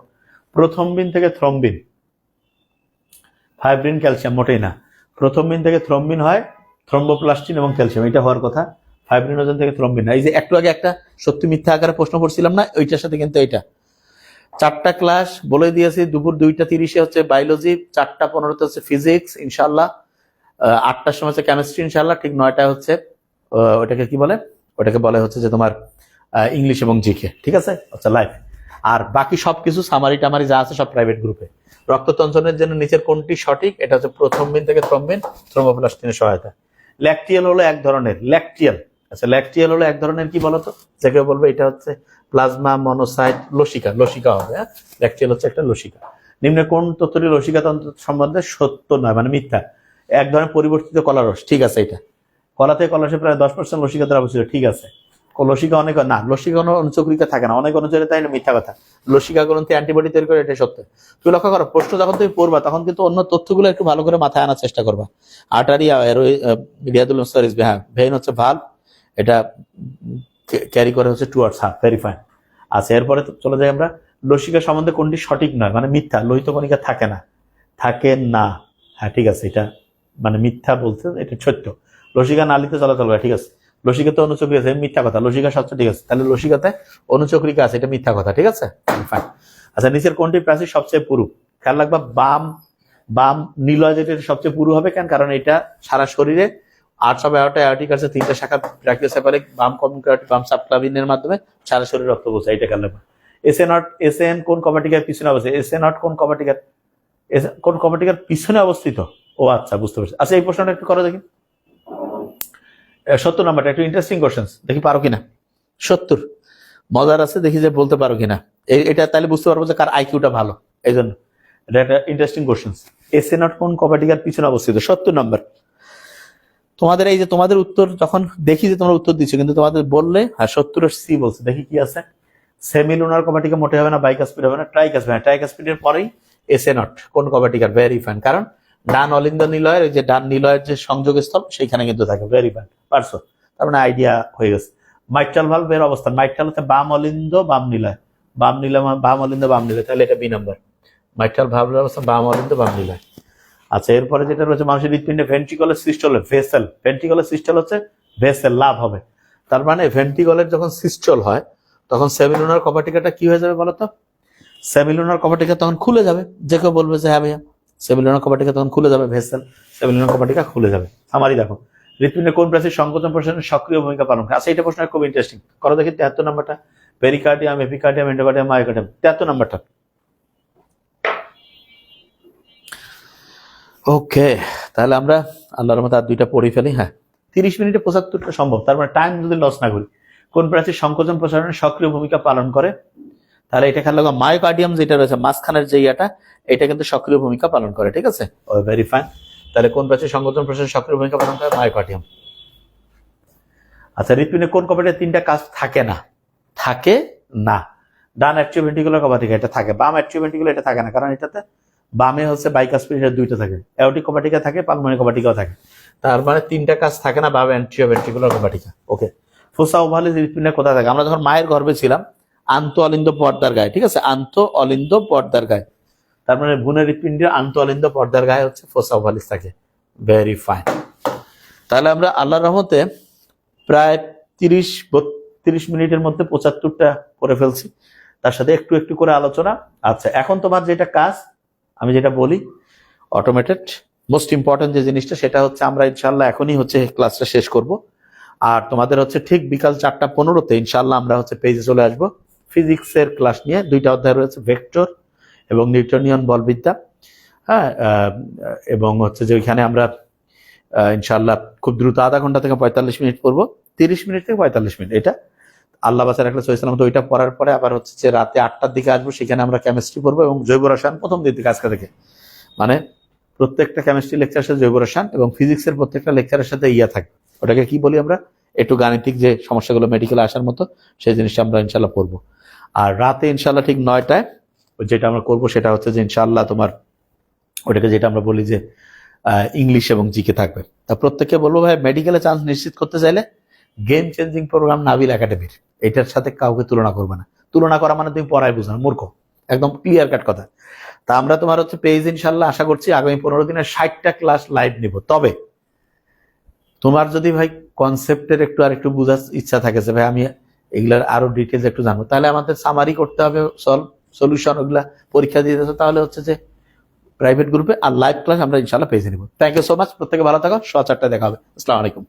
প্রথম বিন থেকে থ্রম্বিন, ফাইব্রিন, ক্যালসিয়াম, মোটেই না। প্রথম বিন থেকে থ্রম্বিন হয় থ্রম্বোপ্লাস্টিন এবং ক্যালসিয়াম, এটা হওয়ার কথা। ফাইব্রিনোজেন থেকে থ্রম্বিন না। এই যে একটু আগে একটা সত্যি মিথ্যা আকারে প্রশ্ন করছিলাম না, ওইটার সাথে কিন্তু এইটা 4টা ক্লাস বলে দিয়েছি। দুপুর 2:30 হচ্ছে বায়োলজি, 4:15 হচ্ছে ফিজিক্স ইনশাল্লাহ, 8টার সময় হচ্ছে কেমিস্ট্রি ইনশাল্লাহ, ঠিক 9টায় হচ্ছে ওটাকে কি বলে? ওটাকে বলে হচ্ছে যে তোমার ইংলিশ এবং জিকে। ঠিক আছে? আচ্ছা, লাইভ। আর বাকি সবকিছু সামারি টামারি যা আছে সব প্রাইভেট গ্রুপে। রক্ততঞ্চনের জন্য নিচের কোনটি সঠিক? এটা হচ্ছে প্রথম বিন থেকে থ্রম্বিন, থ্রম্বোপ্লাস্টিনের সহায়তা। ল্যাকটিয়াল হলো এক ধরনের, ল্যাকটিয়াল। আচ্ছা, ল্যাকটিয়াল হলো এক ধরনের কি বলতো? যে কেউ বলবে এটা হচ্ছে প্লাজমা, মনোসাইট, লসিকা। লসিকা হবে। হ্যাঁ, ল্যাকটিয়াল হচ্ছে একটা লসিকা। নিম্নে কোন তথ্যটি লসিকা তন্ত্র সম্বন্ধে সত্য নয়, মানে মিথ্যা? এক ধরনের পরিবর্তিত কলারস, ঠিক আছে। এটা কলা থেকে কলারসে প্রায় 10% লসিকা দ্বারা ছিল, ঠিক আছে। লসিকা অনেক না, লসিকা কোনো অনুচক্রিকা থাকে না, অনেক অনুচরিত, তাই না? মিথ্যা কথা। লসিকা গ্রন্থি অ্যান্টিবডি তৈরি করে, এটা সত্য। তুমি লক্ষ্য করো, প্রশ্ন যখন তুমি পড়বা তখন কিন্তু অন্য তথ্যগুলো একটু ভালো করে মাথায় আনার চেষ্টা করবা। আর্টারি, রিয়াদুল মুস্তারিস, হ্যাঁ, ভেইন হচ্ছে ভালভ, এটা ক্যারি করে হচ্ছে টুয়ার্ডস হার্ট। Very fine. আচ্ছা, এরপরে চলে যাই আমরা লসিকা সম্বন্ধে কোনটি সঠিক নয়, মানে মিথ্যা? লোহিত কণিকা থাকে না, থাকে না। হ্যাঁ, ঠিক আছে, এটা মানে মিথ্যা বলছে, এটা সত্য। লসিকা নালীতে চলাচল করে, ঠিক আছে। লসিকাতে অনুচক্রিকা আছে, মিথ্যা কথা। লসিকা সত্য, ঠিক আছে। তাহলে লসিকাতে অনুচক্রিকা আছে, এটা মিথ্যা কথা। ঠিক আছে, ফাইন। আচ্ছা, নিচের কোনটি প্রাচীর সবচেয়ে পুরু? খেয়াল রাখবা, বাম নীলয় যেটা সবচেয়ে পুরু হবে। কেন? কারণ এটা সারা শরীরে আর্চ অফ অ্যাওর্টা, অ্যাওর্টিক আছে, 3টা শাখা, ব্রাকিওসেফালিক, বাম কমিউনিকেটিভ, বাম সাবক্লাভিনের মাধ্যমে সারা শরীরে রক্ত পৌঁছায়, এটা খেয়াল রাখবা। এসএন কোন কমাটিকার পিছনে অবস্থিত? এসএ0 কোন কমাটিকার পিছনে অবস্থিত? ও আচ্ছা, বুঝতে পারছি। আচ্ছা, এই প্রশ্নটা একটু করো দেখি। 70 নাম্বারটা একটু ইন্টারেস্টিং কোশ্চেন, দেখি পারো কিনা। 70 মজার আছে, দেখি যে বলতে পারো কিনা। এটা তাহলে বুঝতে পারবো যে কার আইকিউটা ভালো। এই জন্য এটা একটা ইন্টারেস্টিং কোশ্চেন। এসএ0 কোন কমাটিকার পিছনে অবস্থিত? 70 নাম্বার। তোমাদের এই যে তোমাদের উত্তর যখন দেখি যে তোমরা উত্তর দিচ্ছ, কিন্তু তোমাদের বললে হ্যাঁ 70 সি বলছে, দেখি কি আছে। সেমিলুনার কভাটিকা মোটে হবে না, বাইকাসপিড হবে না, ট্রাইকাসপিড। ট্রাইকাসপিডের পরেই এসএ নট। কোন কভাটিকার? ভেরি ফাইন, কারণ ডান অলিন্দ নিলয়ের যে ডান নিলয়ের যে সংযোগস্থল সেইখানে কিন্তু থাকে। ভেরি ফাইন, পারছো। তার মানে আইডিয়া হয়ে গেছে। মাইট্রাল ভালভের অবস্থান, মাইট্রাল হচ্ছে বাম অলিন্দ বাম নিলয়, বাম নিলয় বাম অলিন্দ বাম নিলয়, তাহলে এটা বি নাম্বার। মাইট্রাল ভালভের অবস্থান বাম অলিন্দ বাম নিলয়। আচ্ছা, এরপরে যেটা রয়েছে মানুষের হৃৎপিণ্ডে ভেন্ট্রিকলের সিস্টল, ভেসেল। ভেন্ট্রিকলের সিস্টল হচ্ছে ভেসেল, লাভ হবে। তার মানে ভেন্ট্রিকলের যখন সিস্টল হয় তখন সেমিলুনার কভাটিকাটা কি হয়ে যাবে বলতো? সেমিলুনার কভাটিকা তখন খুলে যাবে। যে কেউ বলবে যে হ্যাঁ ভাইয়া সেমিলুনার কভাটিকা তখন খুলে যাবে, ভেসেল সেমিলুনার কভাটিকা খুলে যাবে। আমারই দেখো, হৃৎপিণ্ডে কোন প্রাচীর সংকোচন প্রসারণে সক্রিয় ভূমিকা পালন করে? আচ্ছা, এটা প্রশ্ন খুব ইন্টারেস্টিং। করো দেখি 73 নাম্বারটা। Pericardium, epicardium, endocardium, myocardium. 73 নাম্বারটা। ওকে, তাহলে আমরা আল্লাহর রহমতে আর দুইটা পড়ে ফেলি। হ্যাঁ, 30 মিনিটে 75টা সম্ভব। তার মানে টাইম যদি লস না করি। কোন প্রাচীর সংকোচন প্রসারণে সক্রিয় ভূমিকা পালন করে? তাহলে এটা খেয়াল রাখো, মায়োকার্ডিয়াম যেটা রয়েছে মাঝখানের যে ইয়াটা, এটা কিন্তু সক্রিয় ভূমিকা পালন করে। ঠিক আছে, ভেরি ফাইন। তাহলে কোন প্রাচীর সংকোচন প্রসারণে সক্রিয় ভূমিকা পালন করে? মায়োকার্ডিয়াম। আচ্ছা, হৃৎপিণ্ডে কোন কভাটিকার 3টা কাজ থাকে না? থাকে না। ডান অ্যাট্রিওভেন্ট্রিকুলার কভাটিকা এটা থাকে, বাম অ্যাট্রিওভেন্ট্রিকুলার এটা থাকে না, কারণ এটাতে বামে হচ্ছে বাইকাসপিড, এটা দুইটা থাকে। অ্যাওর্টিক কভাটিকা থাকে, পালমোনারি কভাটিকাও থাকে। তার মানে 3টা কাজ থাকে না বাম অ্যাট্রিওভেন্ট্রিকুলার কভাটিকা। ওকে, ফোসা ওভালিস হৃৎপিণ্ডে কোথায় থাকে? আমরা যখন মায়ের গর্ভে ছিলাম, আন্ত অলিন্দ পর্দার গায়ে। ঠিক আছে, আন্ত অলিন্দ পর্দার গায়ে। তার মানে ভ্রূণের হৃৎপিণ্ডের আন্ত অলিন্দ পর্দার গায়ে হচ্ছে ফোসা ওভালিস থাকে। Very fine. তাহলে আমরা আল্লাহর রহমতে প্রায় 30-32 মিনিটের মধ্যে 75টা করে ফেলছি, তার সাথে একটু একটু করে আলোচনা। আচ্ছা, এখন তোমার যেটা কাজ, আমি যেটা বলি অটোমেটেড, মোস্ট ইম্পর্টেন্ট যে জিনিসটা, সেটা হচ্ছে আমরা ইনশাল্লাহ এখনই হচ্ছে ক্লাসটা শেষ করব। আর তোমাদের হচ্ছে ঠিক বিকাল 4:15-তে ইনশাল্লাহ আমরা হচ্ছে পেজে চলে আসবো ফিজিক্সের ক্লাস নিয়ে। 2টা অধ্যায় রয়েছে, ভেক্টর এবং নিউটনিয়ান বলবিদ্যা। হ্যাঁ, এবং হচ্ছে যে ওইখানে আমরা ইনশাল্লাহ খুব দ্রুত আধা ঘন্টা থেকে 45 মিনিট পড়বো, 30 মিনিট থেকে 45 মিনিট। এটা আল্লাহ বাসার একটা চয়েছিলাম। তো ওইটা পড়ার পরে আবার হচ্ছে যে রাতে 8টার দিকে আসবো, সেখানে আমরা কেমিস্ট্রি পড়বো এবং জৈব রসায়ন প্রথম দিন থেকে, আজকে থেকে। মানে প্রত্যেকটা কেমিস্ট্রি লেকচারের সাথে জৈব রসায়ন এবং ফিজিক্সের প্রত্যেকটা লেকচারের সাথে ইয়া থাকে, ওটাকে কি বলি আমরা, একটু গাণিতিক যে সমস্যাগুলো মেডিকেলে আসার মতো, সেই জিনিসটা আমরা ইনশাল্লাহ পড়বো। আর রাতে ইনশাল্লাহ ঠিক 9টায় যেটা আমরা করবো সেটা হচ্ছে যে ইনশাল্লাহ তোমার ওটাকে যেটা আমরা বলি যে ইংলিশ এবং জিকে থাকবে। তা প্রত্যেককে বলবো ভাই, মেডিকেলে চান্স নিশ্চিত করতে চাইলে গেম চেঞ্জিং প্রোগ্রাম নাবিল একাডেমির, এটার সাথে কাউকে তুলনা করবে না। তুলনা করা মানে তুমি পড়ায় বুঝো না, মূর্খ, একদম ক্লিয়ার কাট কথা। তা আমরা তোমার হচ্ছে পেজ ইনশাল্লাহ আশা করছি আগামী 15 দিনে 60টা ক্লাস লাইভ নিব। তবে তোমার যদি ভাই কনসেপ্টের একটু আর একটু বোঝার ইচ্ছা থাকে যে ভাই আমি এগুলার আরো ডিটেলস একটু জানবো, তাহলে আমাদের সামারি করতে হবে, সলিউশন ওগুলা পরীক্ষা দিয়ে দিতে, তাহলে হচ্ছে যে প্রাইভেট গ্রুপে, আর লাইভ ক্লাস আমরা ইনশাল্লাহ পেজে নিব। থ্যাংক ইউ সো মাচ, প্রত্যেকে ভালো থাকো। 4:15 দেখা হবে। আসসালামু আলাইকুম।